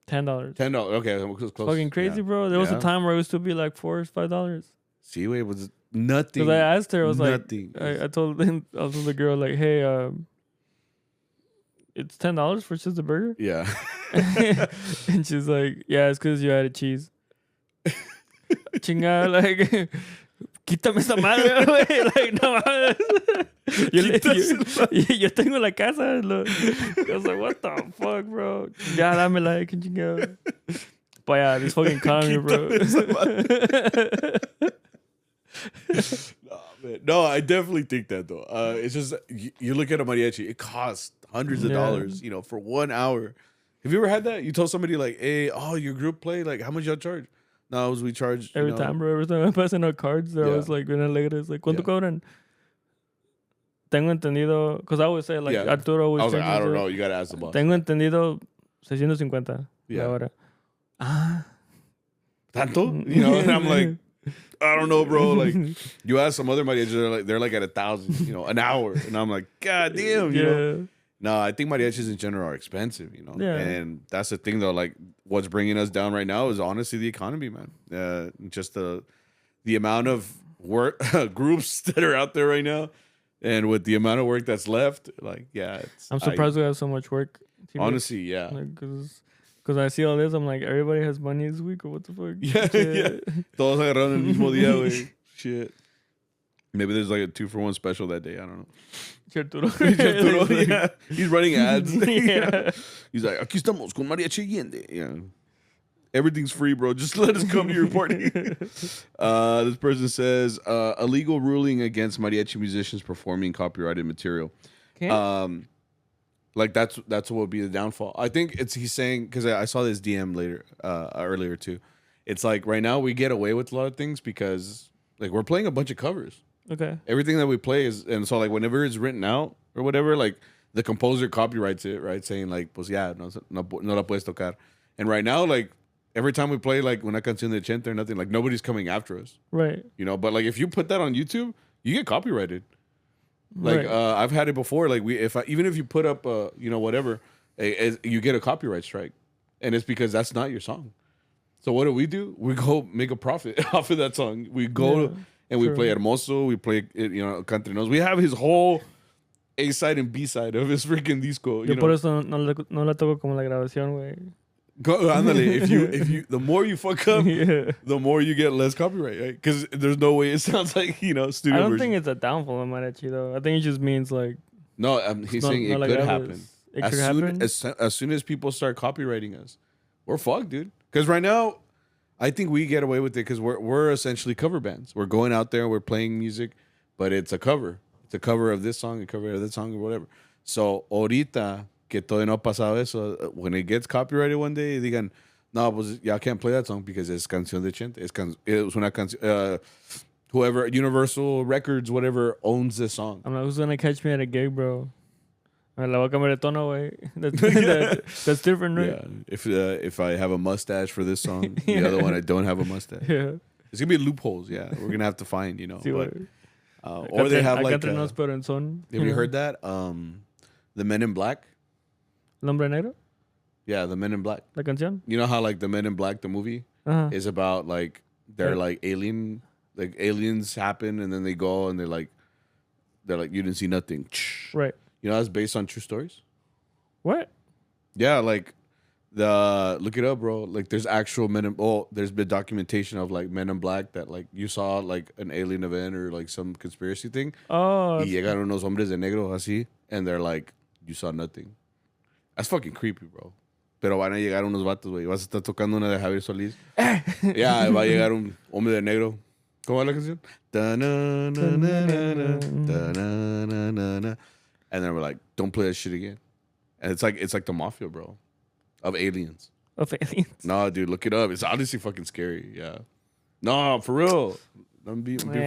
Speaker 2: $10.
Speaker 1: $10. Okay, it was close.
Speaker 2: Fucking crazy,
Speaker 1: Yeah.
Speaker 2: bro. There was a time where it used to be like $4 or $5.
Speaker 1: See, it was nothing.
Speaker 2: Because I asked her, I was
Speaker 1: nothing.
Speaker 2: like, I told the girl like, hey, it's $10 for just a burger.
Speaker 1: Yeah.
Speaker 2: And she's like, yeah, it's because you added cheese. Chingada, like, quítame esa madre, güey. Like, no mames. Yo tengo la casa. I was like, what the fuck, bro? Ya, dame la que chingada. But yeah, this fucking economy, bro.
Speaker 1: No, I definitely think that though. It's just you look at a mariachi, it costs hundreds of dollars, for 1 hour. Have you ever had that? You told somebody like, "Hey, your group play, like, how much y'all charge?" No, we charge
Speaker 2: every time, bro. Every time I'm passing out cards, they're always like, when I look at it, it's like, ¿cuánto cobran? Tengo entendido, because I always say, like, Arturo always.
Speaker 1: I was like, I don't know. You gotta ask the boss.
Speaker 2: Tengo entendido 650 la hora.
Speaker 1: Tanto? And I'm like, I don't know, bro. Like, you ask some other mariachis, they're like at 1,000, an hour, and I'm like, God damn, you know. No, I think mariachis in general are expensive, and that's the thing though. Like, what's bringing us down right now is honestly the economy, man. Just the amount of work groups that are out there right now, and with the amount of work that's left, like,
Speaker 2: I'm surprised we have so much work.
Speaker 1: Honestly, yeah.
Speaker 2: Because I see all this, I'm like, everybody has money this week, or what the fuck?
Speaker 1: Yeah. Todos agarraron el mismo día, güey. Shit. Maybe there's like a 2-for-1 special that day. I don't know.
Speaker 2: Arturo,
Speaker 1: yeah. He's running ads.
Speaker 2: Yeah.
Speaker 1: He's like, aquí estamos con Mariachi Allende. Yeah. Everything's free, bro. Just let us come to your party. This person says, illegal ruling against mariachi musicians performing copyrighted material.
Speaker 2: Okay.
Speaker 1: Like that's what would be the downfall. I think he's saying, because I saw this DM earlier too. It's like right now we get away with a lot of things because like we're playing a bunch of covers.
Speaker 2: Okay.
Speaker 1: Everything that we play is, and so like whenever it's written out or whatever, like the composer copyrights it, right? Saying like, pues ya, no la puedes tocar. And right now, like every time we play like una canción de Ochenta or nothing, like nobody's coming after us.
Speaker 2: Right.
Speaker 1: But like if you put that on YouTube, you get copyrighted. Like I've had it before. Like even if you put up whatever, you get a copyright strike, and it's because that's not your song. So what do? We go make a profit off of that song. We go and we play Hermoso. We play Country Knows. We have his whole A side and B side of his freaking disco.
Speaker 2: Yo por eso no la toco como la grabación, güey.
Speaker 1: Ándale, if you the more you fuck up, the more you get less copyright, right? Because there's no way it sounds like studio.
Speaker 2: I don't think it's a downfall of mariachi though. I think it just means like
Speaker 1: no. He's saying it could happen.
Speaker 2: It could happen.
Speaker 1: As soon as people start copywriting us, we're fucked, dude. Because right now, I think we get away with it because we're essentially cover bands. We're going out there, we're playing music, but it's a cover. It's a cover of this song, a cover of that song, or whatever. So ahorita que todavía no ha pasado eso, when it gets copyrighted one day, digan, no, pues ya can't play that song because es canción de Ciento. Es una canción. Whoever, Universal Records, whatever, owns this song.
Speaker 2: I'm like, who's gonna catch me at a gig, bro? La voy a cambiar de tono, güey. That's different, right?
Speaker 1: Yeah. If I have a mustache for this song, the other one I don't have a mustache.
Speaker 2: Yeah.
Speaker 1: It's gonna be loopholes. Yeah, we're gonna have to find,
Speaker 2: Sí,
Speaker 1: but, or they have like. Have you heard that? The Men in Black.
Speaker 2: El Hombre Negro?
Speaker 1: Yeah, the Men in Black.
Speaker 2: La canción?
Speaker 1: You know how like the Men in Black, the movie, is about like they're like aliens happen and then they go and they're like you didn't see nothing.
Speaker 2: Right.
Speaker 1: You know that's based on true stories.
Speaker 2: What?
Speaker 1: Yeah, like look it up, bro. Like there's actual there's been documentation of like Men in Black that like you saw like an alien event or like some conspiracy thing.
Speaker 2: Oh,
Speaker 1: Y llegaron unos hombres de negro así, and they're like, you saw nothing. That's fucking creepy, bro. Pero van a llegar unos vatos, güey. Vas a estar tocando una de Javier Solís. Ya, va a llegar un hombre de negro. ¿Cómo va la canción? Ta-na-na-na-na, and then we're like, don't play that shit again. And it's like the mafia, bro, of aliens.
Speaker 2: of aliens.
Speaker 1: No, dude, look it up. It's honestly fucking scary. Yeah. No, for real. I'm being for real.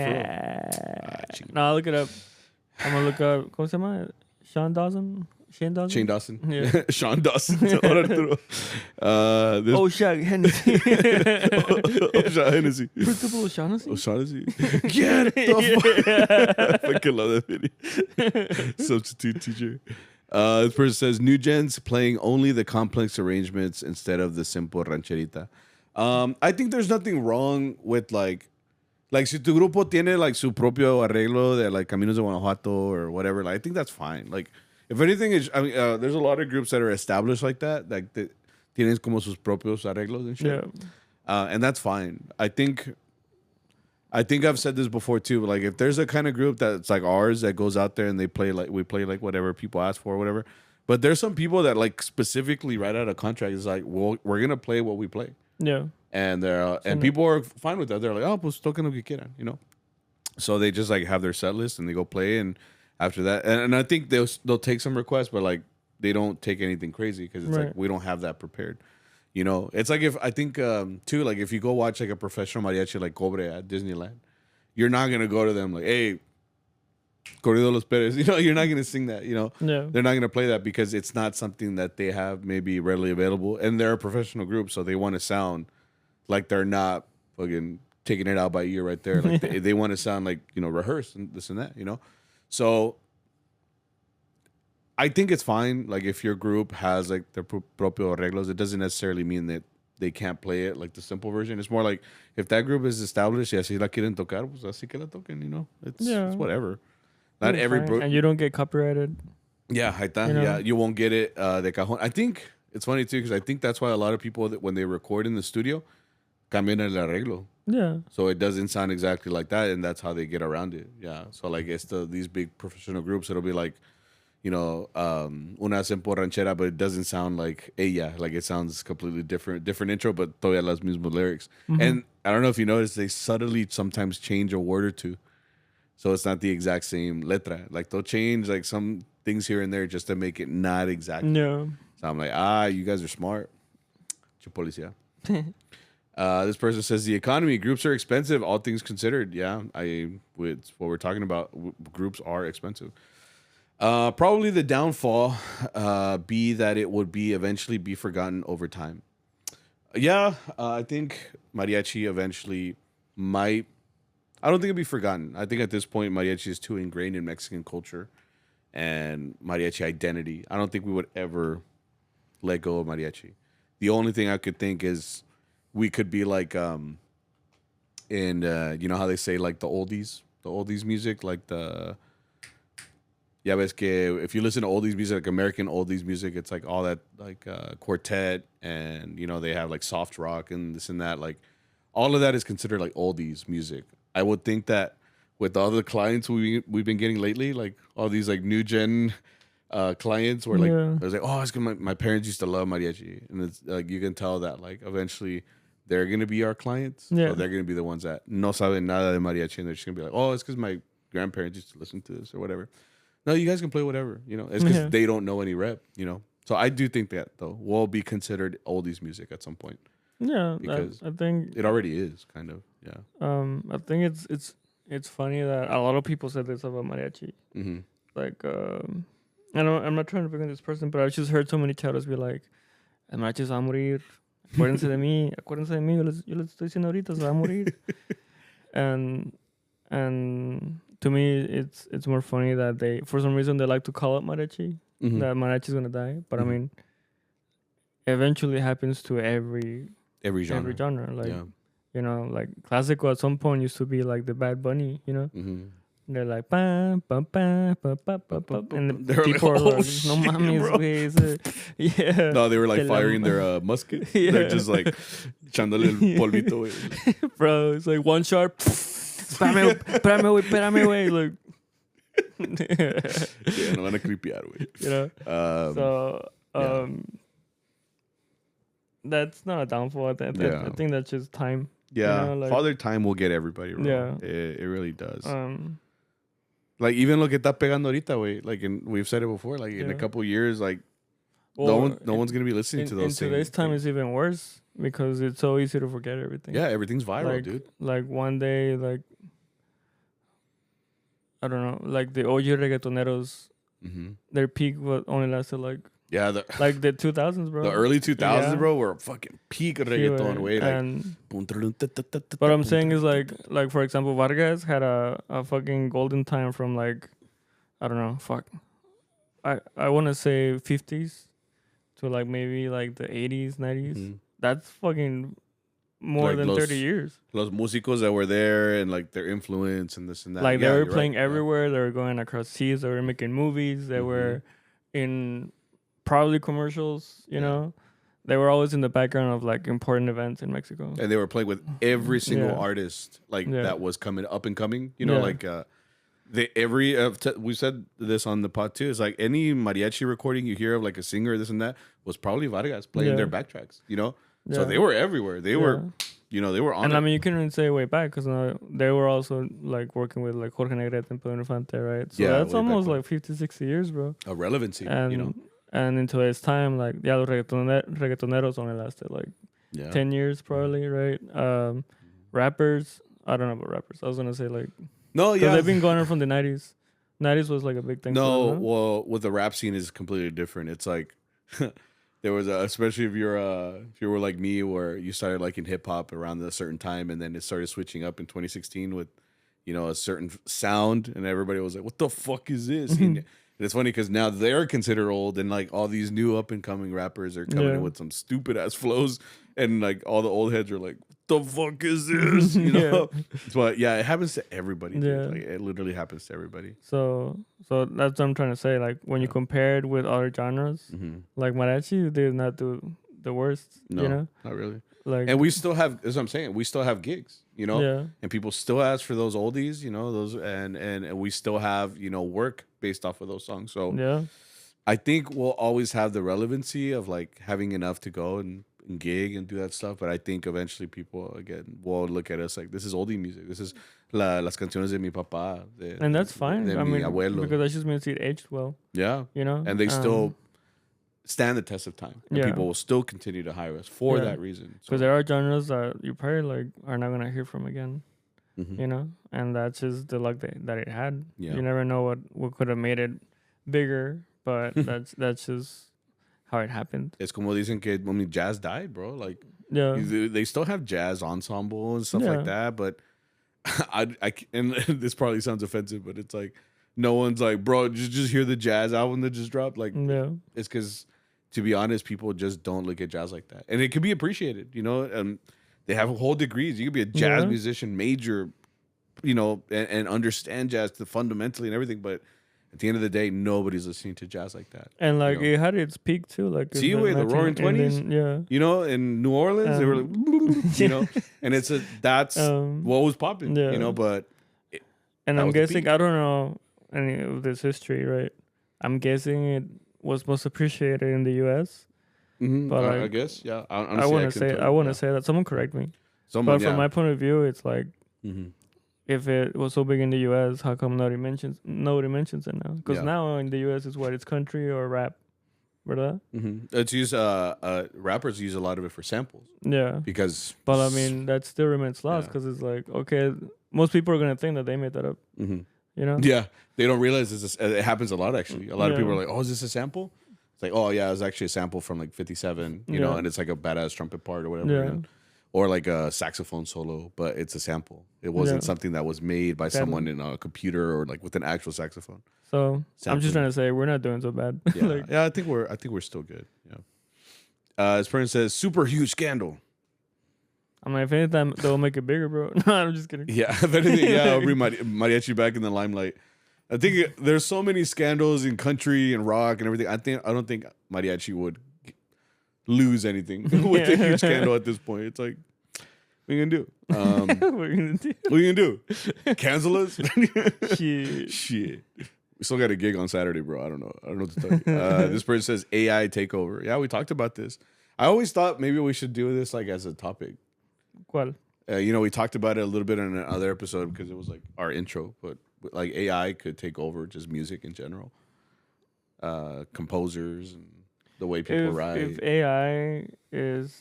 Speaker 2: No, I'll look it up. I'm gonna look up. ¿Cómo se llama? Shane Dawson.
Speaker 1: Shane Dawson.
Speaker 2: Yeah.
Speaker 1: Sean Dawson. This
Speaker 2: Oh, Shaq Hennessy.
Speaker 1: Sean Hennessy.
Speaker 2: Principal O'Shaughnessy.
Speaker 1: O'Shaughnessy. Get the fuck. I fucking love that video. Substitute teacher. This person says new gens playing only the complex arrangements instead of the simple rancherita. I think there's nothing wrong with like si tu grupo tiene like su propio arreglo de like Caminos de Guanajuato or whatever. Like, I think that's fine. Like if anything is, I mean, there's a lot of groups that are established like that. Like tienen como sus propios arreglos and shit.
Speaker 2: Yeah.
Speaker 1: And that's fine. I think I've said this before too. But like, if there's a kind of group that's like ours that goes out there and we play like whatever people ask for, or whatever. But there's some people that like specifically write out a contract. It's like, well, we're gonna play what we play.
Speaker 2: Yeah.
Speaker 1: And people are fine with that. They're like, oh, pues toquen lo que quieran, you know. So they just like have their set list and they go play. And after that, and I think they'll take some requests, but like they don't take anything crazy because it's like we don't have that prepared. You know, it's like if I think too, like if you go watch like a professional mariachi like Cobre at Disneyland, you're not gonna go to them like, hey, Corrido Los Perez. You know, you're not gonna sing that. You know, they're not gonna play that because it's not something that they have maybe readily available, and they're a professional group, so they want to sound like they're not fucking taking it out by ear right there. Like they want to sound like, you know, rehearsed and this and that. You know, so I think it's fine. Like if your group has like their propio arreglos, it doesn't necessarily mean that they can't play it like the simple version. It's more like if that group is established, y así la quieren tocar, pues así que la toquen, you know? It's whatever. Not every
Speaker 2: and you don't get copyrighted.
Speaker 1: Yeah, ahí está. You know? Yeah, you won't get it de cajón. I think it's funny too because I think that's why a lot of people when they record in the studio, cambian el arreglo.
Speaker 2: Yeah.
Speaker 1: So it doesn't sound exactly like that, and that's how they get around it. Yeah. So like it's these big professional groups, it'll be like, you know, una Ciento ranchera, but it doesn't sound like ella. Like it sounds completely different intro, but todavía las mismas lyrics. Mm-hmm. And I don't know if you noticed, they subtly sometimes change a word or two. So it's not the exact same letra. Like they'll change like some things here and there just to make it not exact.
Speaker 2: No.
Speaker 1: So I'm like, you guys are smart. Policía. This person says the economy groups are expensive, all things considered. Yeah, with what we're talking about, groups are expensive. Probably the downfall be that it would eventually be forgotten over time. Yeah, I think mariachi eventually might. I don't think it'd be forgotten. I think at this point mariachi is too ingrained in Mexican culture and mariachi identity. I don't think we would ever let go of mariachi. The only thing I could think is we could be like in you know how they say like the oldies music, like the yeah, ves que if you listen to oldies music, like American oldies music, it's like all that like quartet, and you know they have like soft rock and this and that. Like all of that is considered like oldies music. I would think that with all the clients we've been getting lately, like all these like new gen clients, where like I was like, oh, it's good. My parents used to love mariachi, and it's like you can tell that like eventually they're gonna be our clients. Yeah, so they're gonna be the ones that no saben nada de mariachi, and they're just gonna be like, oh, it's because my grandparents used to listen to this or whatever. No, you guys can play whatever, you know. It's because they don't know any rep, you know. So I do think that though will be considered oldies music at some point.
Speaker 2: Yeah, because I think
Speaker 1: it already is kind of. Yeah.
Speaker 2: I think it's funny that a lot of people said this about mariachi.
Speaker 1: Mm-hmm.
Speaker 2: Like, I'm not trying to pick on this person, but I just heard so many charros be like, "El mariachi se va a morir. Acuérdense de mí. Acuérdense de mí. Yo les estoy diciendo ahorita se va a morir." And to me, it's more funny that they, for some reason, they like to call it mariachi. Mm-hmm. That mariachi is gonna die, but I mean, eventually it happens to every genre. Like, you know, like classical at some point used to be like the Bad Bunny. You know, They're like, bam, bam, bam, bam, bam, bam, bam, and the
Speaker 1: They're like,
Speaker 2: people are
Speaker 1: "Oh,
Speaker 2: like, no
Speaker 1: shit,
Speaker 2: mames,
Speaker 1: bro."
Speaker 2: güey. Yeah.
Speaker 1: No, they were like
Speaker 2: Te la-
Speaker 1: firing their musket.
Speaker 2: Yeah.
Speaker 1: They're just like echándole el polvito, güey.
Speaker 2: Bro, it's like one shot. Espérame, espérame, güey. Like,
Speaker 1: Yeah, no van a creepear, güey.
Speaker 2: you know? That's not a downfall. I think that's just time.
Speaker 1: Yeah,
Speaker 2: You know, like,
Speaker 1: Father Time will get everybody wrong.
Speaker 2: Yeah.
Speaker 1: It really does.
Speaker 2: Like,
Speaker 1: even lo que está pegando ahorita, güey. Like, we've said it before. Like, in a couple years, like, no one's gonna be listening to those things.
Speaker 2: In today's time, it's even worse because it's so easy to forget everything.
Speaker 1: Yeah, everything's viral,
Speaker 2: like,
Speaker 1: dude.
Speaker 2: Like one day, like I don't know, like the OG reggaetoneros, their peak only lasted like the 2000s, bro.
Speaker 1: The early 2000s, bro, were fucking peak reggaeton, way. Like,
Speaker 2: what I'm saying is like for example, Vargas had a fucking golden time from like I don't know, I want to say 50s to like maybe like the 80s, 90s. That's fucking more
Speaker 1: like
Speaker 2: than 30 years.
Speaker 1: Los músicos that were there and like their influence and this and that.
Speaker 2: Like they were playing everywhere. They were going across seas. They were making movies. They were in probably commercials, you know. They were always in the background of like important events in Mexico.
Speaker 1: And they were playing with every single artist that was coming up and coming. You know, like we said this on the pod too. It's like any mariachi recording you hear of like a singer, this and that, was probably Vargas playing their backtracks. You know, so they were everywhere. They were, you know, they were on.
Speaker 2: And
Speaker 1: it.
Speaker 2: I mean, you can even say way back because they were also like working with like Jorge Negrete and Pedro Infante, right? So that's almost like 50, 60 years, bro.
Speaker 1: A relevancy,
Speaker 2: and,
Speaker 1: you know.
Speaker 2: And in today's time, like los reggaetoneros only lasted like 10 years probably, right? Rappers, I don't know about rappers. I was gonna say like they've been going on from the 90s. 90s was like a big thing.
Speaker 1: No,
Speaker 2: for them,
Speaker 1: well, with the rap scene is completely different. It's like there was especially if you were like me, where you started liking hip hop around a certain time, and then it started switching up in 2016 with, you know, a certain sound, and everybody was like, "What the fuck is this?" And it's funny because now they're considered old, and like all these new up and coming rappers are coming in with some stupid ass flows, and like all the old heads are like, "What the fuck is this?" You know. But yeah, it happens to everybody. Dude. Like it literally happens to everybody.
Speaker 2: So that's what I'm trying to say. Like when you compare it with other genres, like mariachi did not do the worst.
Speaker 1: No,
Speaker 2: you know,
Speaker 1: not really.
Speaker 2: Like,
Speaker 1: and we still have, as I'm saying, we still have gigs, you know, and people still ask for those oldies, you know, those, and we still have, you know, work based off of those songs. So I think we'll always have the relevancy of like having enough to go and gig and do that stuff. But I think eventually people again will look at us like, this is oldie music. This is las canciones de mi papá.
Speaker 2: And that's fine.
Speaker 1: I mean, abuelo.
Speaker 2: Because that just means it aged well.
Speaker 1: Yeah.
Speaker 2: You know,
Speaker 1: and they still stand the test of time, and people will still continue to hire us for that reason.
Speaker 2: Because there are genres that you probably like are not gonna hear from again, you know, and that's just the luck that it had. You never know what could have made it bigger, but that's just how it happened.
Speaker 1: It's como dicen que, I mean, jazz died, bro. Like, they still have jazz ensemble and stuff like that, but and this probably sounds offensive, but it's like no one's like, bro, just hear the jazz album that just dropped. Like, it's because, to be honest, people just don't look at jazz like that. And it could be appreciated, you know, they have whole degrees. You could be a jazz musician, major, you know, and understand jazz fundamentally and everything. But at the end of the day, nobody's listening to jazz like that.
Speaker 2: And like, it had its peak too. Like,
Speaker 1: see, the Roaring 20s? You know, in New Orleans, they were like, you know, and that's what was popping, you know, but.
Speaker 2: And I'm guessing, I don't know any of this history, right? I'm guessing it was most appreciated in the U.S. But
Speaker 1: I guess, yeah.
Speaker 2: I want to say that. Someone correct me. But from my point of view, it's like, if it was so big in the U.S., how come nobody mentions it now? Because now in the U.S. it's country or rap, ¿verdad?
Speaker 1: It's used. Rappers use a lot of it for samples. Yeah. Because.
Speaker 2: But I mean, that still remains lost because it's like, okay, most people are gonna think that they made that up. You know?
Speaker 1: Yeah, they don't realize it happens a lot, actually. A lot of people are like, oh, is this a sample? It's like, oh, yeah, it was actually a sample from like 57, you know, and it's like a badass trumpet part or whatever. You know? Or like a saxophone solo, but it's a sample. It wasn't something that was made by someone in a computer or like with an actual saxophone.
Speaker 2: So I'm just trying to say we're not doing so bad.
Speaker 1: Yeah, I think we're still good. Yeah. This person says, super huge scandal.
Speaker 2: I'm like, if anything, they'll make it bigger, bro. No, I'm just kidding.
Speaker 1: Yeah, if anything, yeah, I'll bring mariachi back in the limelight. I think there's so many scandals in country and rock and everything. I don't think mariachi would lose anything with a huge scandal at this point. It's like, what are you gonna do?
Speaker 2: What are you gonna do?
Speaker 1: What are you gonna do? Cancel us?
Speaker 2: Shit.
Speaker 1: Shit. We still got a gig on Saturday, bro. I don't know what to tell you. This person says AI takeover. Yeah, we talked about this. I always thought maybe we should do this like as a topic.
Speaker 2: ¿Cuál?
Speaker 1: We talked about it a little bit in another episode because it was like our intro, but like AI could take over just music in general. Composers and the way people write.
Speaker 2: If AI is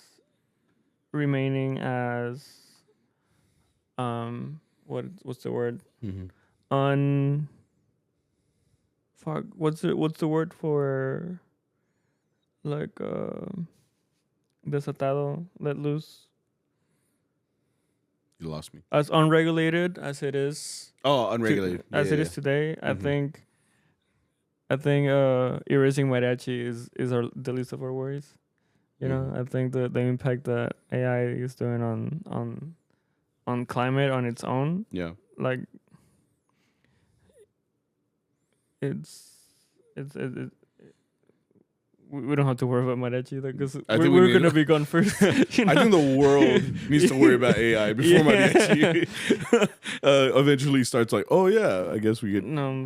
Speaker 2: remaining as what's the word?
Speaker 1: Mm-hmm.
Speaker 2: Fuck, what's the word for like desatado, let loose?
Speaker 1: You lost me.
Speaker 2: As unregulated as it is.
Speaker 1: Oh, unregulated.
Speaker 2: As it is today, mm-hmm. I think erasing mariachi is the least of our worries. You know, I think the impact that AI is doing on climate on its own.
Speaker 1: Yeah.
Speaker 2: Like we don't have to worry about mariachi because we're gonna be gone first. You know?
Speaker 1: I think the world needs to worry about AI before mariachi eventually starts like, oh yeah, I guess we could. No,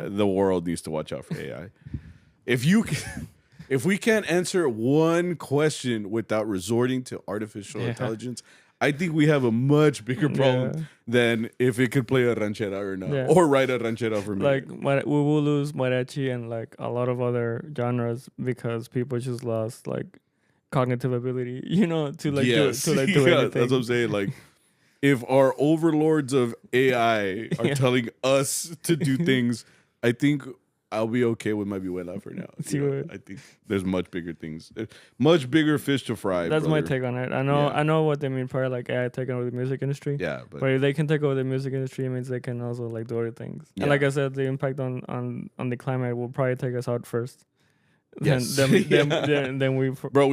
Speaker 1: the world needs to watch out for AI. If we can't answer one question without resorting to artificial intelligence, I think we have a much bigger problem than if it could play a ranchera or not, or write a ranchera for me.
Speaker 2: Like we will lose mariachi and like a lot of other genres because people just lost like cognitive ability, you know, to like do anything.
Speaker 1: That's what I'm saying. Like, if our overlords of AI are telling us to do things, I think I'll be okay with my vihuela for now. I think there's much bigger things, much bigger fish to fry.
Speaker 2: That's my take on it. I know what they mean by like AI taking over the music industry.
Speaker 1: Yeah,
Speaker 2: but if they can take over the music industry, it means they can also like do other things. Yeah. And like I said, the impact on the climate will probably take us out first.
Speaker 1: Yes.
Speaker 2: Then we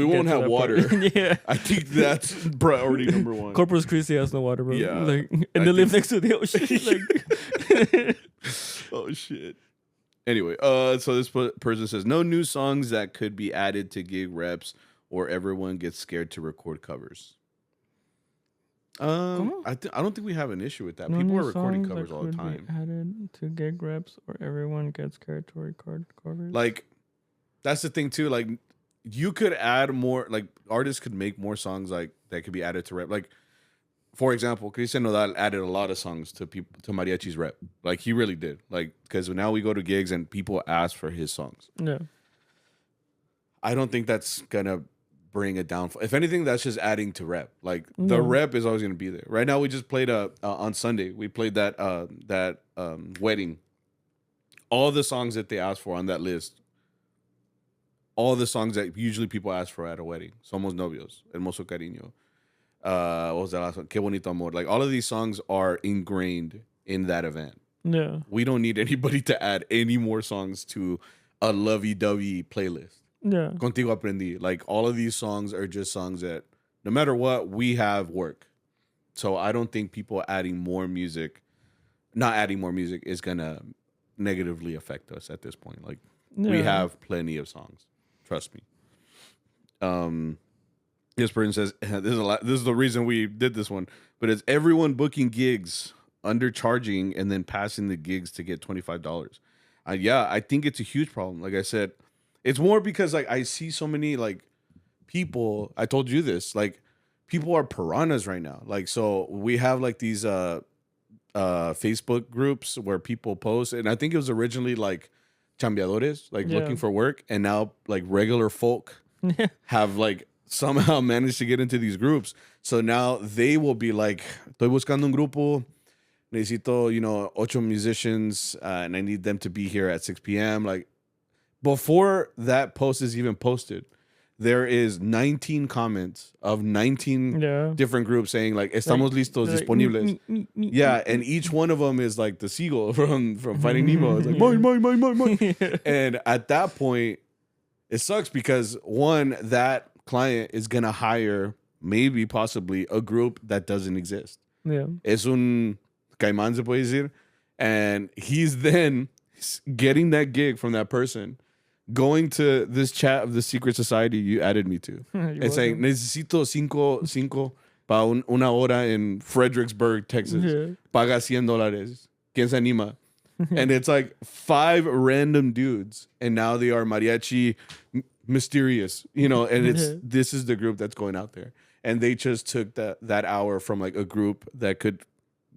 Speaker 1: won't have water. Yeah, I think that's priority number one.
Speaker 2: Corpus Christi has no water, bro. Yeah, like, and they live next to the ocean. Like,
Speaker 1: oh shit. Anyway, so this person says no new songs that could be added to gig reps, or everyone gets scared to record covers. I don't think we have an issue with that.
Speaker 2: No
Speaker 1: people are recording covers all the time.
Speaker 2: Be added to gig reps, or everyone gets scared to record covers.
Speaker 1: Like, that's the thing too. Like, you could add more. Like, artists could make more songs like that could be added to rep. Like, for example, Cristian Nodal added a lot of songs to Mariachi's rep. Like, he really did. Like, because now we go to gigs and people ask for his songs.
Speaker 2: Yeah.
Speaker 1: I don't think that's gonna bring it down. If anything, that's just adding to rep. Like, the rep is always gonna be there. Right now, we just played on Sunday. We played that wedding. All the songs that they asked for on that list. All the songs that usually people ask for at a wedding. Somos Novios, Hermoso Cariño. What was that last one? Qué Bonito Amor. Like, all of these songs are ingrained in that event.
Speaker 2: Yeah.
Speaker 1: We don't need anybody to add any more songs to a lovey-dovey playlist.
Speaker 2: Yeah.
Speaker 1: Contigo Aprendí. Like, all of these songs are just songs that, no matter what, we have work. So I don't think people not adding more music is going to negatively affect us at this point. Like, we have plenty of songs. Trust me. This person says, this is the reason we did this one, but it's everyone booking gigs, undercharging, and then passing the gigs to get $25. I think it's a huge problem. Like I said, it's more because like I see so many like people, I told you this, like people are piranhas right now. Like, so we have like these Facebook groups where people post, and I think it was originally like chambeadores, like looking for work, and now like regular folk have like somehow managed to get into these groups. So now they will be like, estoy buscando un grupo, necesito, 8 musicians, and I need them to be here at 6 p.m. Like, before that post is even posted, there is 19 comments of 19 different groups saying like, estamos listos, disponibles. Yeah, and each one of them is like the seagull from Finding Nemo. It's like, mine. And at that point, it sucks because one, that client is going to hire maybe, possibly, a group that doesn't exist.
Speaker 2: Yeah.
Speaker 1: Es un caimán, se puede decir. And he's then getting that gig from that person, going to this chat of the secret society you added me to, and saying, necesito cinco para una hora in Fredericksburg, Texas.
Speaker 2: Yeah.
Speaker 1: Paga $100. ¿Quién se anima? And it's like 5 random dudes, and now they are mariachi mysterious, you know, and this is the group that's going out there. And they just took that hour from like a group that could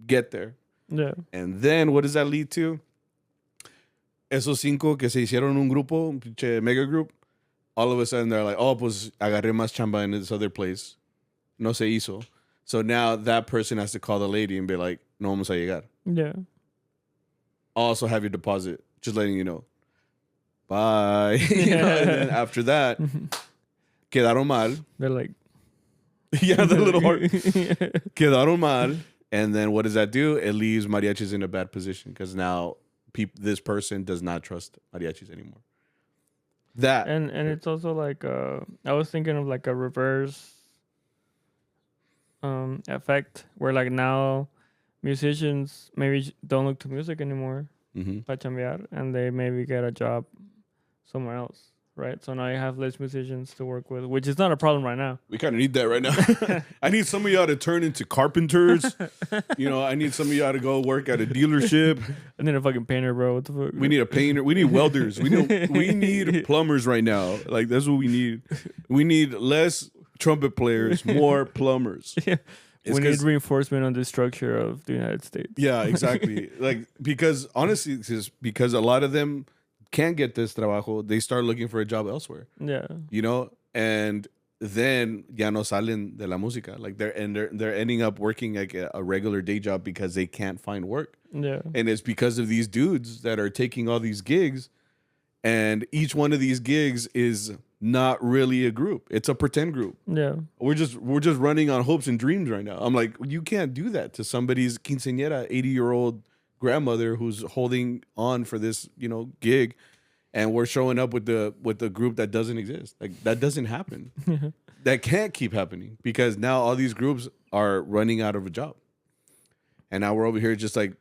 Speaker 1: get there.
Speaker 2: Yeah.
Speaker 1: And then what does that lead to? Esos 5 que se hicieron un grupo, un pinche mega group, all of a sudden they're like, oh, pues agarré más chamba in this other place. No se hizo. So now that person has to call the lady and be like, no vamos a llegar.
Speaker 2: Yeah.
Speaker 1: Also have your deposit, just letting you know. Bye. You know, and then after that, quedaron mal.
Speaker 2: They're like,
Speaker 1: yeah, the little heart. Quedaron mal. And then what does that do? It leaves mariachis in a bad position because now this person does not trust mariachis anymore. That
Speaker 2: and it's also like I was thinking of like a reverse effect where like now musicians maybe don't look to music anymore para chambear, and they maybe get a job somewhere else, right? So now you have less musicians to work with, which is not a problem right now.
Speaker 1: We kind of need that right now. I need some of y'all to turn into carpenters. You know, I need some of y'all to go work at a dealership.
Speaker 2: I need a fucking painter, bro. What the fuck?
Speaker 1: We need a painter. We need welders. We need plumbers right now. Like, that's what we need. We need less trumpet players, more plumbers.
Speaker 2: Yeah. We need reinforcement on the structure of the United States.
Speaker 1: Yeah, exactly. Like, because honestly, because a lot of them can't get this trabajo, they start looking for a job elsewhere.
Speaker 2: Yeah.
Speaker 1: You know, and then ya no salen de la música. Like they're ending up working like a regular day job because they can't find work.
Speaker 2: Yeah.
Speaker 1: And it's because of these dudes that are taking all these gigs, and each one of these gigs is not really a group. It's a pretend group.
Speaker 2: Yeah.
Speaker 1: We're just running on hopes and dreams right now. I'm like, you can't do that to somebody's quinceañera, 80-year-old grandmother who's holding on for this, you know, gig, and we're showing up with the group that doesn't exist. Like, that doesn't happen. That can't keep happening because now all these groups are running out of a job. And now we're over here just like,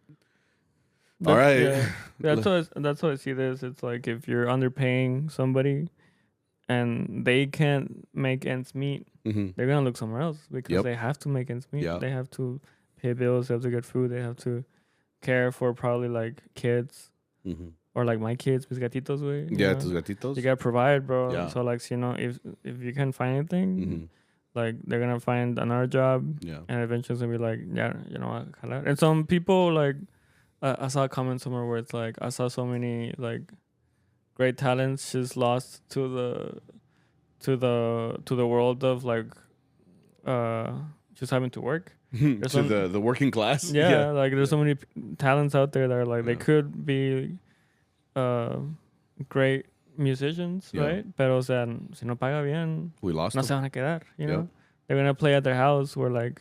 Speaker 1: all right.
Speaker 2: Yeah. That's how I see this. It's like if you're underpaying somebody and they can't make ends meet, they're gonna look somewhere else because they have to make ends meet.
Speaker 1: Yeah.
Speaker 2: They have to pay bills, they have to get food, they have to care for probably like kids or like my kids, mis gatitos, güey.
Speaker 1: Yeah, tus gatitos.
Speaker 2: You gotta provide, bro.
Speaker 1: Yeah.
Speaker 2: So like, you know, if you can't find anything, like they're gonna find another job, and eventually it's gonna be like, yeah, you know what, jalar. And some people like, I saw a comment somewhere where it's like, I saw so many like great talents just lost to the world of like just having to work.
Speaker 1: To the working class.
Speaker 2: Yeah, like there's so many talents out there that are like they could be great musicians, right? Pero o sea, si no paga bien,
Speaker 1: we lost
Speaker 2: no
Speaker 1: them.
Speaker 2: se van a quedar, you know? They're gonna play at their house where like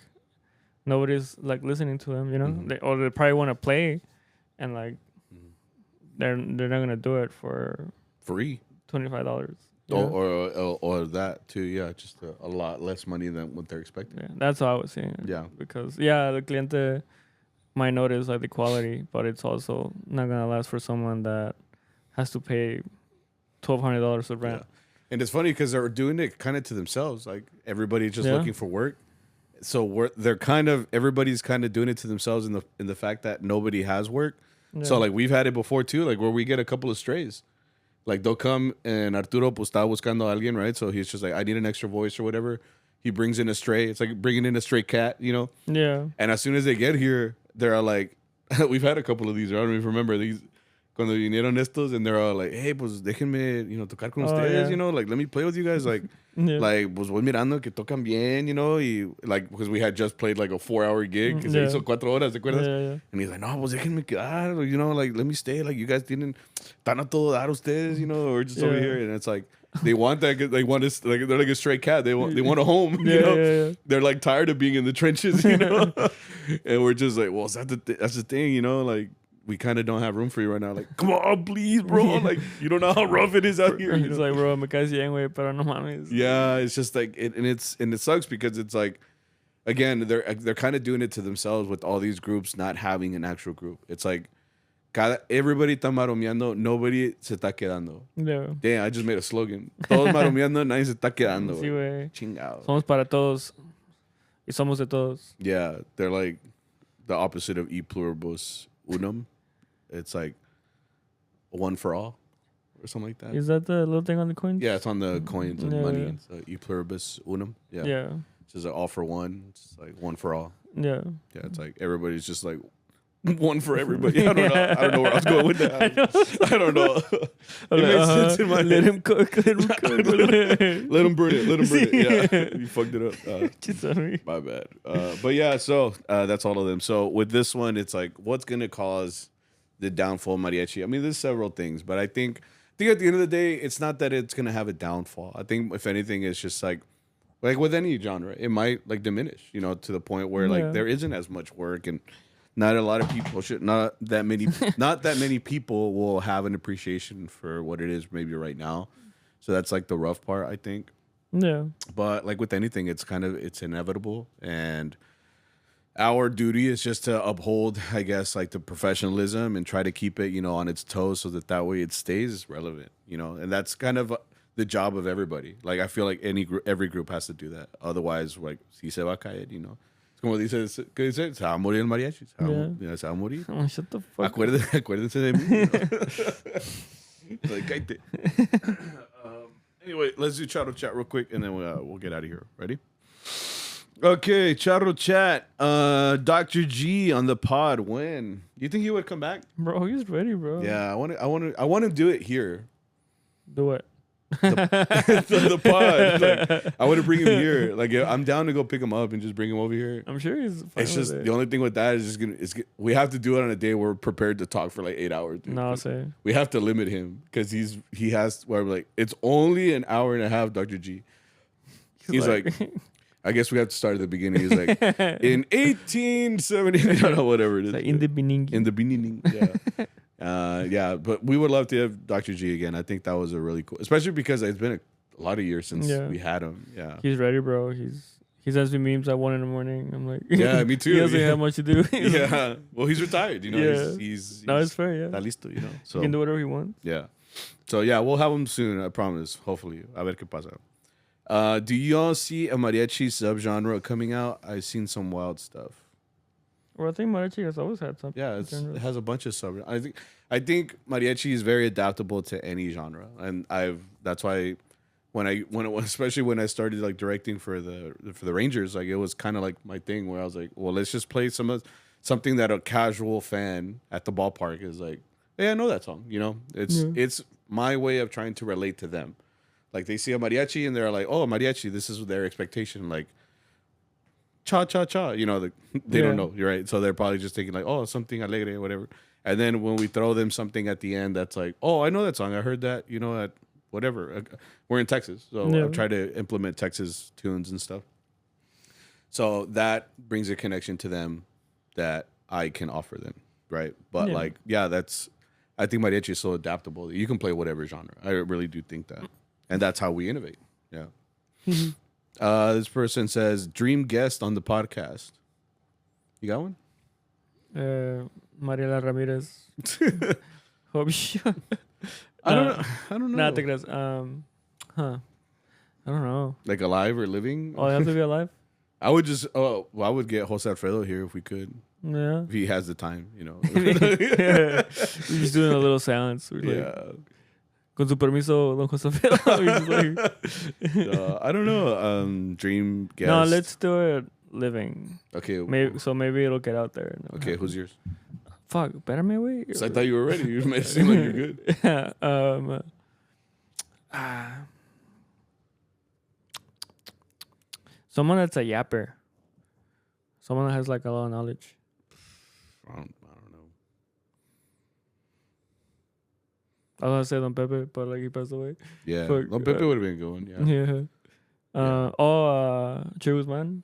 Speaker 2: nobody's like listening to them, you know? They probably want to play, and like they're not gonna do it for
Speaker 1: free
Speaker 2: $25.
Speaker 1: Or that too, just a lot less money than what they're expecting.
Speaker 2: Yeah, that's what I was saying.
Speaker 1: Yeah,
Speaker 2: because the cliente might notice like the quality, but it's also not gonna last for someone that has to pay $1,200 of rent.
Speaker 1: Yeah. And it's funny because they're doing it kind of to themselves. Like everybody's just looking for work, so everybody's kind of doing it to themselves in the fact that nobody has work. Yeah. So like we've had it before too, like where we get a couple of strays. Like they'll come and Arturo pues estaba buscando a alguien, right? So he's just like, I need an extra voice or whatever. He brings in a stray. It's like bringing in a stray cat, you know?
Speaker 2: Yeah.
Speaker 1: And as soon as they get here, they're like, we've had a couple of these. I don't even remember these. Cuando vinieron estos, and they're all like, hey, pues déjenme, tocar con ustedes, like, let me play with you guys. Like, like, pues voy mirando que tocan bien, y like, because we had just played like a 4-hour gig, que se hizo 4 horas, ¿te acuerdas?
Speaker 2: Yeah.
Speaker 1: And he's like, no, pues déjenme quedar, like, let me stay. Like, you guys están a todo dar ustedes, or just over here. And it's like, they want that, they want us, like, they're like a stray cat. They want a home, you know? Yeah. They're like tired of being in the trenches, And we're just like, well, that's the thing, like, we kind of don't have room for you right now. Like, come on, please, bro. Like, you don't know how rough it is out here.
Speaker 2: He's like, bro, me caes bien, güey, pero no mames.
Speaker 1: Yeah, it's just like, and it sucks because it's like, again, they're kind of doing it to themselves with all these groups not having an actual group. It's like, everybody está maromeando, nobody se está quedando.
Speaker 2: Yeah.
Speaker 1: Damn, I just made a slogan. Todos maromeando, nadie se está quedando.
Speaker 2: Sí, güey.
Speaker 1: Chingado.
Speaker 2: Somos para todos y somos de todos.
Speaker 1: Yeah, they're like the opposite of e pluribus unum. It's like one for all or something like that.
Speaker 2: Is that the little thing on the coins?
Speaker 1: Yeah, it's on the coins and
Speaker 2: Yeah,
Speaker 1: money.
Speaker 2: yeah.
Speaker 1: It's e pluribus unum. Yeah.
Speaker 2: Yeah.
Speaker 1: It's just like all for one. It's like one for all.
Speaker 2: Yeah.
Speaker 1: Yeah, it's like everybody's just like one for everybody. I don't know. I don't know where I was going with that. I don't know. It makes sense in my
Speaker 2: Let
Speaker 1: head.
Speaker 2: him cook. Let him cook.
Speaker 1: Let him burn it. Let him burn it. Yeah, you fucked it up.
Speaker 2: Just sorry.
Speaker 1: My bad. But yeah, so that's all of them. So with this one, it's like, what's gonna cause the downfall of mariachi? I mean, there's several things, but I think at the end of the day, it's not that it's gonna have a downfall. I think if anything, it's just like with any genre, it might like diminish, to the point where like there isn't as much work and not a lot of people not that many people will have an appreciation for what it is maybe right now. So that's like the rough part, I think.
Speaker 2: Yeah.
Speaker 1: But like with anything, it's inevitable, and our duty is just to uphold, I guess, like the professionalism and try to keep it, on its toes so that way it stays relevant, and that's kind of the job of everybody. Like I feel like every group has to do that. Otherwise, like, si se va a caer, Es como dice, ¿qué dice? Se va a morir el mariachi. Se va a morir.
Speaker 2: Oh, shut the fuck up.
Speaker 1: Acuérdense de mí. Like, cállate. Anyway, let's do Charro Chat real quick, and then we'll get out of here. Ready? Okay, Charro Chat. Dr. G on the pod. When? You think he would come back?
Speaker 2: Bro, he's ready, bro.
Speaker 1: Yeah, I want to do it here.
Speaker 2: Do what?
Speaker 1: The pod. Like, I want to bring him here. Like, I'm down to go pick him up and just bring him over here.
Speaker 2: I'm sure he's fine.
Speaker 1: It's just the only thing with that is we have to do it on a day where we're prepared to talk for like 8 hours. Dude.
Speaker 2: No, say
Speaker 1: we have to limit him because he has where we're like, it's only an hour and a half. Dr. G. He's like I guess we have to start at the beginning. He's like, in 1870, I don't know, whatever it is.
Speaker 2: Like in the beginning.
Speaker 1: In the beginning, yeah. Yeah, but we would love to have Dr. G again. I think that was a really cool, especially because it's been a lot of years since we had him. Yeah,
Speaker 2: he's ready, bro. He sends me memes at 1 a.m. I'm like,
Speaker 1: yeah, me too.
Speaker 2: He doesn't have much to do.
Speaker 1: Yeah, well, he's retired.
Speaker 2: Yeah.
Speaker 1: He's
Speaker 2: no, it's fair. Yeah,
Speaker 1: está listo. So
Speaker 2: he can do whatever he wants.
Speaker 1: Yeah, so yeah, we'll have him soon. I promise. Hopefully, a ver qué pasa. Do y'all see a mariachi subgenre coming out? I've seen some wild stuff.
Speaker 2: Well, I think mariachi has always had something.
Speaker 1: Yeah, it has a bunch of sub. I think mariachi is very adaptable to any genre, and that's why especially when I started like directing for the Rangers, like it was kind of like my thing where I was like, well, let's just play something that a casual fan at the ballpark is like, hey, I know that song. It's my way of trying to relate to them. Like they see a mariachi and they're like, oh, mariachi, this is their expectation, like cha cha cha, they don't know, you're right. So they're probably just thinking like, oh, something alegre, whatever. And then when we throw them something at the end that's like, oh, I know that song, I heard that, at whatever. We're in Texas, so I try to implement Texas tunes and stuff. So that brings a connection to them that I can offer them, right? But I think mariachi is so adaptable that you can play whatever genre. I really do think that. And that's how we innovate. Yeah. This person says, dream guest on the podcast. You got one?
Speaker 2: Mariela Ramirez. Hope you.
Speaker 1: I don't know.
Speaker 2: Nah, te creas. I don't know.
Speaker 1: Like alive or living?
Speaker 2: Oh, they have to be alive?
Speaker 1: I would get Jose Alfredo here if we could.
Speaker 2: Yeah.
Speaker 1: If he has the time,
Speaker 2: We're just doing a little silence. We're con su permiso, don Jose Alfredo.
Speaker 1: I don't know. Dream guest.
Speaker 2: No, let's do it living.
Speaker 1: Okay.
Speaker 2: Maybe it'll get out there.
Speaker 1: Okay, who's yours?
Speaker 2: Fuck, espérame, güey.
Speaker 1: So I thought you were ready. You made it seem like you're good.
Speaker 2: Someone that's a yapper. Someone that has like a lot of knowledge.
Speaker 1: I don't know.
Speaker 2: I was gonna say Don Pepe, but like he passed away.
Speaker 1: Yeah,
Speaker 2: Fuck,
Speaker 1: Don Pepe would have been going. Yeah.
Speaker 2: Che Guzman.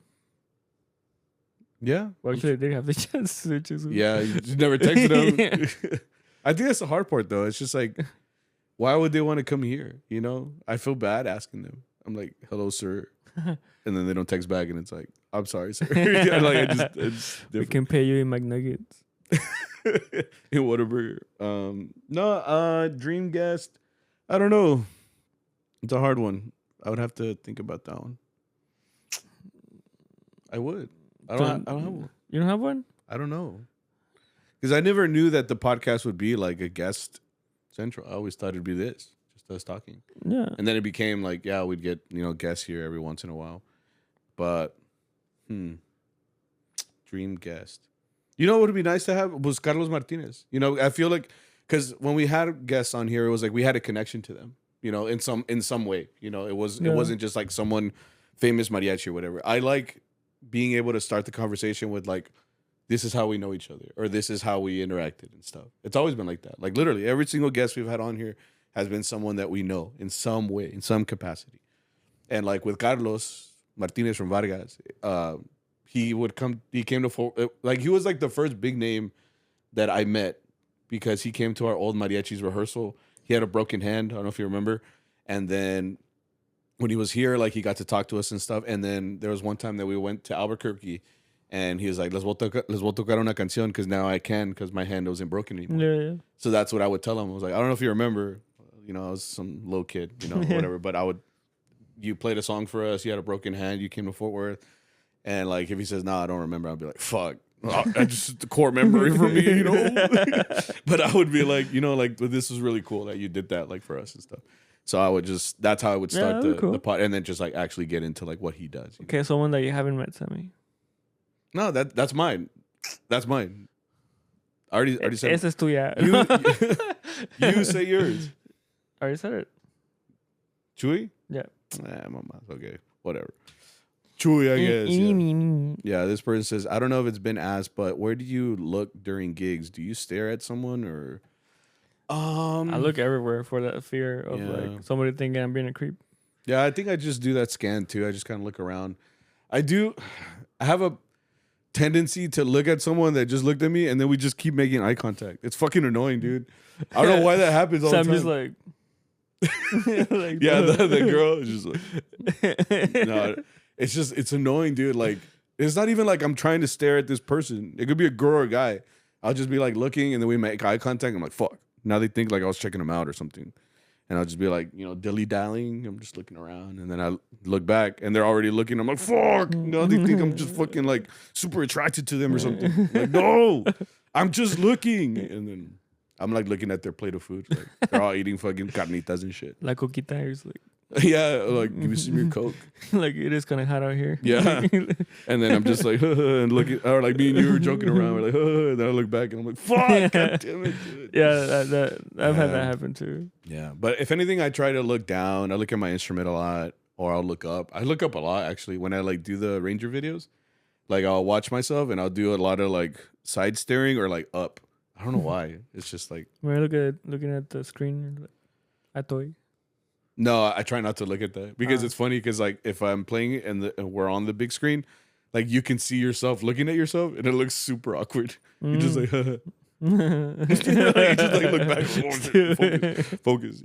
Speaker 1: Yeah.
Speaker 2: Well, actually, they have the chance to choose.
Speaker 1: Yeah, you just never texted them.
Speaker 2: Yeah.
Speaker 1: I think that's the hard part, though. It's just like, why would they want to come here? You know, I feel bad asking them. I'm like, hello, sir. And then they don't text back, and it's like, I'm sorry, sir. Yeah, like, it's
Speaker 2: We
Speaker 1: different.
Speaker 2: can pay you in McNuggets.
Speaker 1: In Whataburger. Dream guest. I don't know. It's a hard one. I would have to think about that one. I would. I don't have one.
Speaker 2: You don't have one?
Speaker 1: I don't know. Because I never knew that the podcast would be like a guest central. I always thought it'd be this, just us talking.
Speaker 2: Yeah.
Speaker 1: And then it became like, yeah, we'd get, guests here every once in a while. But, dream guest. You know what would be nice to have was Carlos Martinez. I feel like, because when we had guests on here, it was like we had a connection to them, in some way. It wasn't just like someone famous mariachi or whatever. I like being able to start the conversation with like, this is how we know each other, or this is how we interacted and stuff. It's always been like that. Like literally every single guest we've had on here has been someone that we know in some way, in some capacity. And like with Carlos Martinez from Vargas, he came to, like he was like the first big name that I met because he came to our old mariachis rehearsal. He had a broken hand. I don't know if you remember. And then when he was here, like he got to talk to us and stuff. And then there was one time that we went to Albuquerque and he was like, les voy a tocar una canción because now I can because my hand wasn't broken anymore.
Speaker 2: Yeah.
Speaker 1: So that's what I would tell him. I was like, I don't know if you remember, I was some little kid, whatever. But you played a song for us. You had a broken hand. You came to Fort Worth. And like, if he says, "No, I don't remember," I'll be like, "Fuck, that's just the core memory for me," But I would be like, but this is really cool that you did that, like for us and stuff. So that's how I would start the pod, and then just like actually get into like what he does.
Speaker 2: Okay, someone that you haven't met, Sammy.
Speaker 1: No, that's mine. That's mine. I already said.
Speaker 2: Esa es tuya.
Speaker 1: You say yours.
Speaker 2: I already said it.
Speaker 1: Chewy?
Speaker 2: Yeah.
Speaker 1: Mama. Okay, whatever. Chewy, I guess. Yeah, this person says, I don't know if it's been asked, but where do you look during gigs? Do you stare at someone or?
Speaker 2: I look everywhere for that fear of like somebody thinking I'm being a creep.
Speaker 1: Yeah, I think I just do that scan too. I just kind of look around. I have a tendency to look at someone that just looked at me and then we just keep making eye contact. It's fucking annoying, dude. I don't know why that happens all the time.
Speaker 2: Just like,
Speaker 1: like yeah, the girl is just like, no, it's annoying, dude. Like, it's not even like I'm trying to stare at this person. It could be a girl or a guy. I'll just be like looking and then we make eye contact. I'm like, fuck. Now they think like I was checking them out or something. And I'll just be like, dilly-dallying. I'm just looking around. And then I look back and they're already looking. I'm like, fuck. No, they think I'm just fucking like super attracted to them or something. Like, no, I'm just looking. And then I'm like looking at their plate of food. Like, they're all eating fucking carnitas and shit.
Speaker 2: Like coquita is like.
Speaker 1: Yeah, like, give me some of your Coke.
Speaker 2: Like, it is kind of hot out here.
Speaker 1: Yeah. And then I'm just like, and looking, or like me and you were joking around. We're like, and then I look back and I'm like, fuck, God damn it, dude.
Speaker 2: Yeah, I've had that happen too.
Speaker 1: Yeah. But if anything, I try to look down. I look at my instrument a lot, or I'll look up. I look up a lot, actually, when I like do the Ranger videos. Like, I'll watch myself and I'll do a lot of like side staring or like up. I don't know why. It's just like.
Speaker 2: When I looking at the screen, like, I toy.
Speaker 1: No, I try not to look at that because it's funny because like if I'm playing it and we're on the big screen, like you can see yourself looking at yourself and it looks super awkward. You're just like, like, you just like look back, focus,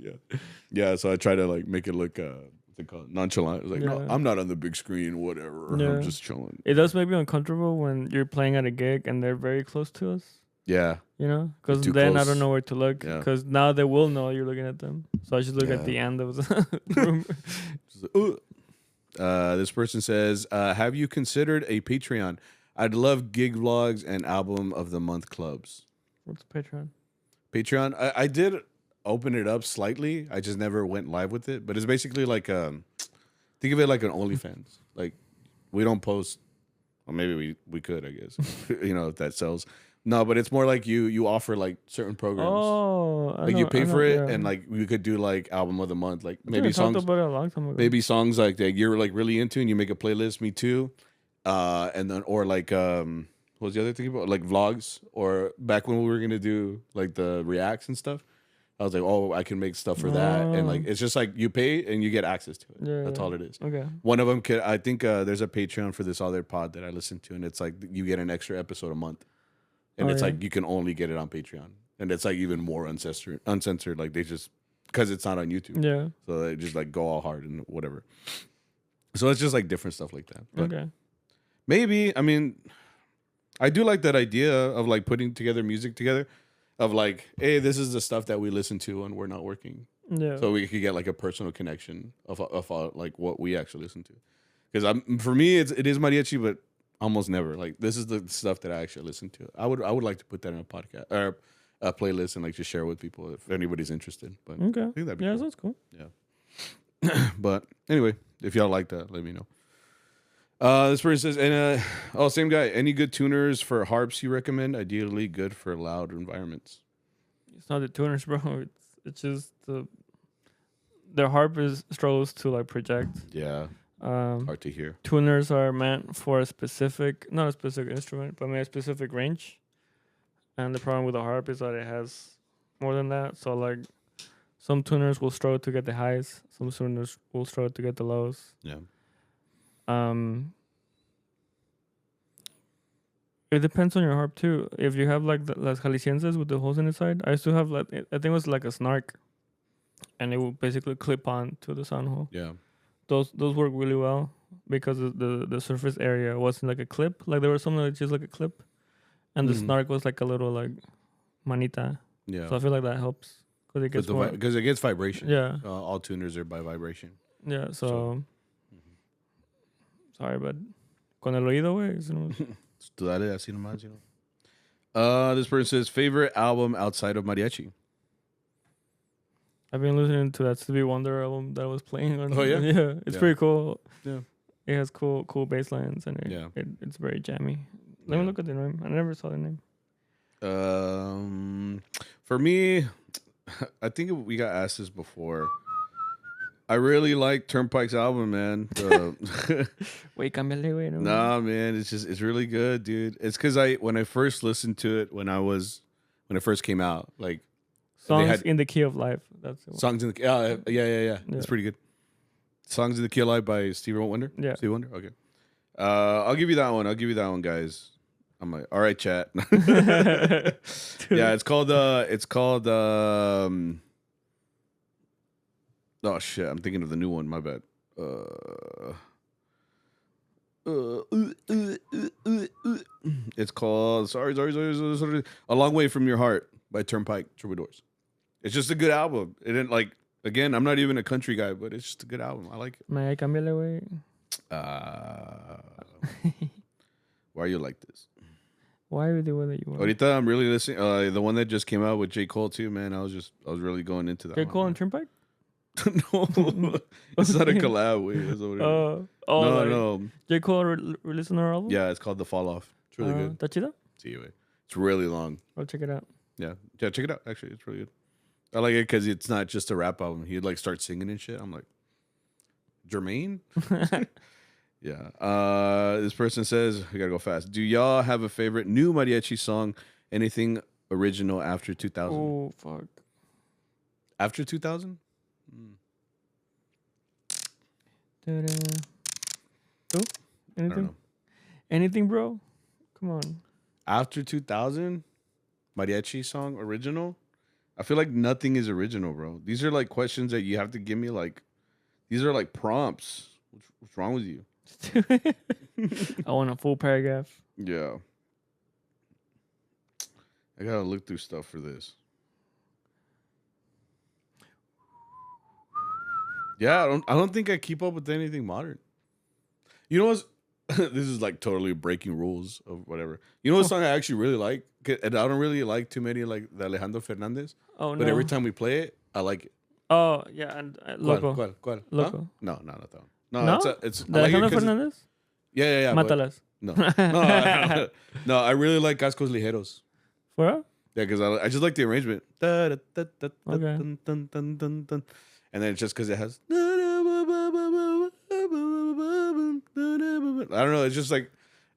Speaker 1: yeah. So I try to like make it look what's it called, nonchalant. It's like, no, I'm not on the big screen, whatever. Yeah. I'm just chilling.
Speaker 2: It does make me uncomfortable when you're playing at a gig and they're very close to us.
Speaker 1: Yeah.
Speaker 2: Because then close. I don't know where to look. Because now they will know you're looking at them. So I should look at the end of the room.
Speaker 1: This person says, have you considered a Patreon? I'd love gig vlogs and album of the month clubs.
Speaker 2: What's Patreon?
Speaker 1: Patreon? I did open it up slightly. I just never went live with it. But it's basically like, think of it like an OnlyFans. Like, we don't post. Well, maybe we could, I guess. If that sells. No, but it's more like you offer like certain programs.
Speaker 2: Oh,
Speaker 1: like you pay for it, and like we could do like album of the month, like maybe songs.
Speaker 2: Talked about it a long time ago.
Speaker 1: Maybe songs like that you're like really into, and you make a playlist. Me too, and then or like what was the other thing about like vlogs or back when we were gonna do like the reacts and stuff. I was like, oh, I can make stuff for that, and like it's just like you pay and you get access to it.
Speaker 2: Yeah,
Speaker 1: That's all it is.
Speaker 2: Okay.
Speaker 1: One of them could, I think there's a Patreon for this other pod that I listen to, and it's like you get an extra episode a month, and it's like you can only get it on Patreon, and it's like even more uncensored. Like they just because it's not on YouTube.
Speaker 2: Yeah.
Speaker 1: So they just like go all hard and whatever. So it's just like different stuff like that. But
Speaker 2: Okay.
Speaker 1: maybe, I mean, I do like that idea of like putting together music together of like, hey, this is the stuff that we listen to when we're not working.
Speaker 2: Yeah.
Speaker 1: So we could get like a personal connection of like what we actually listen to. Because for me, it is mariachi, but almost never. Like this is the stuff that I actually listen to. I would like to put that in a podcast or a playlist and like just share it with people if anybody's interested. But
Speaker 2: Okay.
Speaker 1: I think that'd be
Speaker 2: Yeah,
Speaker 1: cool.
Speaker 2: that's cool.
Speaker 1: Yeah. But anyway, if y'all like that, let me know. This person says, and same guy. Any good tuners for harps you recommend? Ideally, good for loud environments.
Speaker 2: It's not the tuners, bro. It's just their harp struggles to like project.
Speaker 1: Yeah, hard to hear.
Speaker 2: Tuners are meant for not a specific instrument, but maybe a specific range. And the problem with the harp is that it has more than that. So like, some tuners will struggle to get the highs. Some tuners will struggle to get the lows.
Speaker 1: Yeah.
Speaker 2: It depends on your harp too. If you have like the las jaliscienses with the holes in the side, I used to have like I think it was like a snark, and it would basically clip on to the sound hole.
Speaker 1: Yeah.
Speaker 2: Those work really well because the surface area wasn't like a clip. Like there was something that's just like a clip, and the snark was like a little like manita.
Speaker 1: Yeah.
Speaker 2: So I feel like that helps because it gets more.
Speaker 1: Because it gets vibration.
Speaker 2: Yeah.
Speaker 1: All tuners are by vibration.
Speaker 2: Yeah. So. Sorry, but con el oído, güey.
Speaker 1: Tú dale así nomás, you know. This person says, favorite album outside of mariachi?
Speaker 2: I've been listening to that Stevie Wonder album that I was playing on.
Speaker 1: Oh, yeah?
Speaker 2: Yeah, it's pretty cool.
Speaker 1: Yeah.
Speaker 2: It has cool bass lines, and it's very jammy. Let me look at the name. I never saw the name.
Speaker 1: For me, I think we got asked this before. I really like Turnpike's album, man.
Speaker 2: Wait, cámbiale, güey. No.
Speaker 1: Nah, man, it's really good, dude. It's because when I first listened to it when it first came out, like
Speaker 2: Songs in the Key of Life. That's the one.
Speaker 1: Songs in the yeah. It's pretty good. Songs in the Key of Life by Stevie Wonder.
Speaker 2: Yeah,
Speaker 1: Stevie Wonder. Okay. I'll give you that one. Guys. I'm like, all right, chat. Yeah, it's called. Oh shit! I'm thinking of the new one. My bad. It's called sorry. A Long Way from Your Heart by Turnpike Troubadours. It's just a good album. It didn't like again. I'm not even a country guy, but it's just a good album. I like it.
Speaker 2: May I cámbiale, güey?
Speaker 1: Why are you like this?
Speaker 2: Why are you the way that you are?
Speaker 1: Ahorita I'm really listening. The one that just came out with J. Cole too, man. I was really going into that.
Speaker 2: J. Cole and Turnpike?
Speaker 1: No, it's not a collab. Wait, no.
Speaker 2: J. Cole released another album?
Speaker 1: Yeah, it's called The Fall Off. It's really good.
Speaker 2: ¿Está chido?
Speaker 1: See, wait. It's really long.
Speaker 2: I'll check it out.
Speaker 1: Yeah, check it out. Actually, it's really good. I like it because it's not just a rap album. He'd like start singing and shit. I'm like, Jermaine? Yeah. This person says, we gotta go fast. Do y'all have a favorite new mariachi song? Anything original after 2000?
Speaker 2: Oh, fuck.
Speaker 1: After 2000?
Speaker 2: Oh, anything? Anything, bro? Come on.
Speaker 1: After 2000, mariachi song original? I feel like nothing is original, bro. These are like questions that you have to give me. Like, these are like prompts. What's wrong with you?
Speaker 2: I want a full paragraph.
Speaker 1: Yeah. I gotta look through stuff for this. Yeah, I don't think I keep up with anything modern. You know what's this is like totally breaking rules of whatever. You know what song I actually really like? And I don't really like too many like the Alejandro Fernandez.
Speaker 2: Oh no!
Speaker 1: But every time we play it, I like it.
Speaker 2: Oh yeah, and Loco.
Speaker 1: ¿Cuál?
Speaker 2: Loco.
Speaker 1: Huh? No, not that one.
Speaker 2: No,
Speaker 1: it's
Speaker 2: the Alejandro Fernandez.
Speaker 1: Yeah.
Speaker 2: Mátalas.
Speaker 1: No, I really like Cascos Ligeros.
Speaker 2: For real?
Speaker 1: Yeah, because I just like the arrangement.
Speaker 2: Okay.
Speaker 1: And then it's just because it has. I don't know. It's just like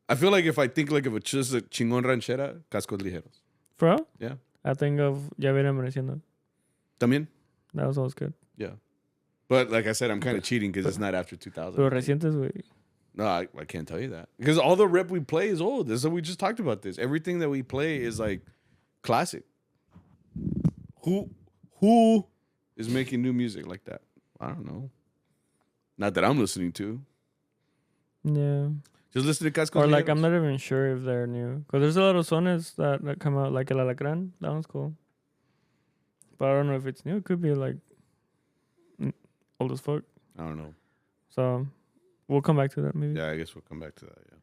Speaker 1: I feel like if I think like of just a chingon ranchera, Cascos Ligeros.
Speaker 2: For real?
Speaker 1: Yeah.
Speaker 2: I think of Ya viene amaneciendo.
Speaker 1: También.
Speaker 2: That was always good.
Speaker 1: Yeah. But like I said, I'm kind of cheating because it's not after 2000.
Speaker 2: Pero recientes, güey.
Speaker 1: No, I can't tell you that. Because all the rap we play is old. We just talked about this. Everything that we play is like classic. Who is making new music like that? I don't know. Not that I'm listening to.
Speaker 2: Yeah.
Speaker 1: Just listen to Cascos.
Speaker 2: Or like, I'm not even sure if they're new. Because there's a lot of sones that come out, like El Alacrán. That one's cool. But I don't know if it's new. It could be like old as fuck.
Speaker 1: I don't know.
Speaker 2: So we'll come back to that maybe.
Speaker 1: Yeah, I guess we'll come back to that. Yeah.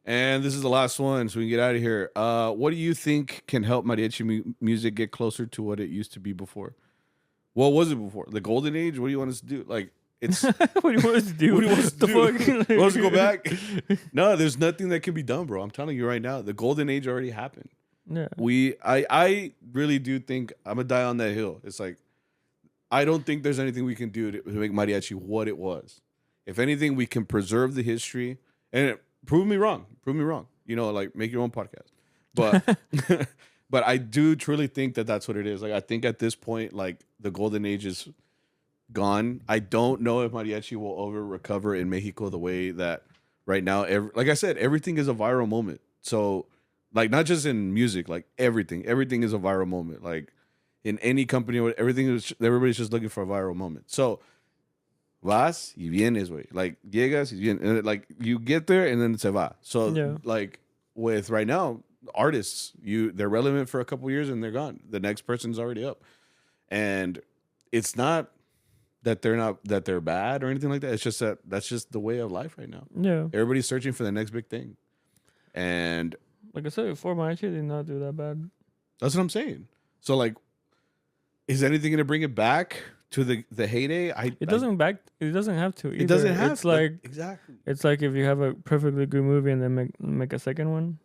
Speaker 1: And this is the last one, so we can get out of here. What do you think can help mariachi music get closer to what it used to be before? What was it before? The golden age? What do you want us to do? Like, it's
Speaker 2: what do you want us to do?
Speaker 1: What do you want us to do?
Speaker 2: Fuck?
Speaker 1: Want us to go back? No, there's nothing that can be done, bro. I'm telling you right now, the golden age already happened.
Speaker 2: Yeah.
Speaker 1: I really do think I'm gonna die on that hill. It's like, I don't think there's anything we can do to make mariachi what it was. If anything, we can preserve the history and prove me wrong. Prove me wrong. You know, like make your own podcast. But but I do truly think that that's what it is. Like I think at this point, like the golden age is gone. I don't know if mariachi will ever recover in Mexico the way that right now. Like I said, everything is a viral moment. So like not just in music, like everything is a viral moment. Like in any company, everybody's just looking for a viral moment. So vas y vienes, güey. Like llegas y vienes, and like you get there and then se va. So
Speaker 2: yeah.
Speaker 1: like with right now artists, they're relevant for a couple years and they're gone. The next person's already up, and it's not that they're bad or anything like that. It's just that's just the way of life right now.
Speaker 2: Yeah,
Speaker 1: everybody's searching for the next big thing, and
Speaker 2: like I said before, mariachi did not do that bad.
Speaker 1: That's what I'm saying. So like, is anything gonna bring it back to the heyday? It doesn't
Speaker 2: have to. Either.
Speaker 1: It doesn't have.
Speaker 2: It's like
Speaker 1: exactly.
Speaker 2: It's like if you have a perfectly good movie and then make a second one.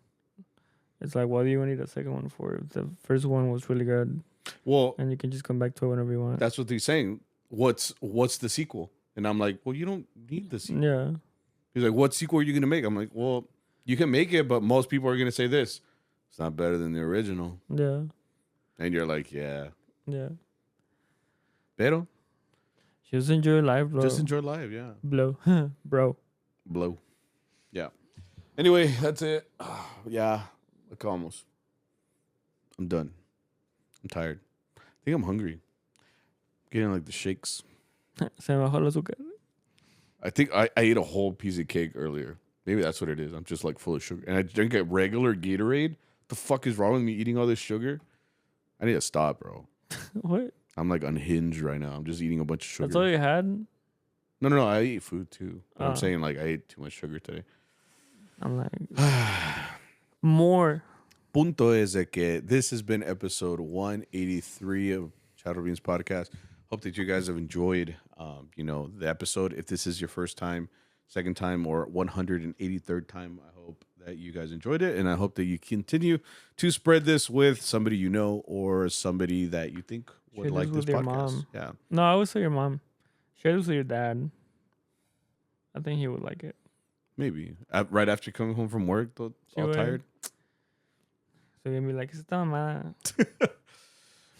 Speaker 2: It's like, what do you need a second one for? If the first one was really good,
Speaker 1: well,
Speaker 2: and you can just come back to it whenever you want.
Speaker 1: That's what he's saying. What's the sequel? And I'm like, well, you don't need the sequel.
Speaker 2: Yeah.
Speaker 1: He's like, what sequel are you gonna make? I'm like, well, you can make it, but most people are gonna say this. It's not better than the original.
Speaker 2: Yeah.
Speaker 1: And you're like, yeah.
Speaker 2: Yeah.
Speaker 1: Pero
Speaker 2: just enjoy life, bro.
Speaker 1: Just enjoy life, yeah.
Speaker 2: Blow. Bro.
Speaker 1: Blow. Yeah. Anyway, that's it. Yeah. Acabamos. I'm done. I'm tired. I think I'm hungry. Getting like the shakes.
Speaker 2: Se me bajó el azúcar.
Speaker 1: I think I ate a whole piece of cake earlier. Maybe that's what it is. I'm just like full of sugar. And I drink a regular Gatorade. The fuck is wrong with me eating all this sugar? I need to stop, bro.
Speaker 2: What?
Speaker 1: I'm like unhinged right now. I'm just eating a bunch of sugar.
Speaker 2: That's all you had?
Speaker 1: No. I eat food too. I'm saying like I ate too much sugar today.
Speaker 2: I'm like more.
Speaker 1: Punto es de que this has been episode 183 of CharroBeans podcast. Hope that you guys have enjoyed, the episode. If this is your first time, second time, or 183rd time, I hope that you guys enjoyed it, and I hope that you continue to spread this with somebody you know or somebody that you think would like this podcast.
Speaker 2: Mom.
Speaker 1: Yeah.
Speaker 2: No, I would say your mom. Share this with your dad. I think he would like it.
Speaker 1: Maybe right after coming home from work, all tired.
Speaker 2: So you're gonna be like, "Esta mamá."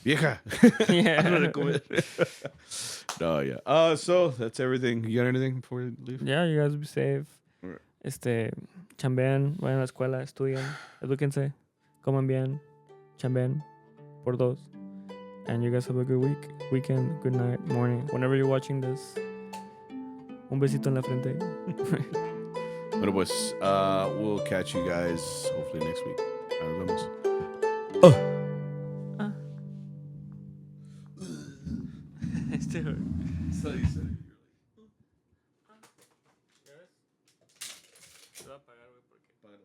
Speaker 1: Vieja.
Speaker 2: Yeah.
Speaker 1: No, yeah. So that's everything. You got anything before we leave?
Speaker 2: Yeah, you guys be safe.
Speaker 1: Right.
Speaker 2: Chambean, vayan a la escuela, estudian, edúquense, coman bien, chambean, por dos. And you guys have a good weekend, good night, morning. Whenever you're watching this, un besito en la frente.
Speaker 1: Bueno, pues, we'll catch you guys hopefully next week. Nos vemos.
Speaker 2: Este hurt.
Speaker 1: So you said it.
Speaker 2: Se va a apagar, güey, porque...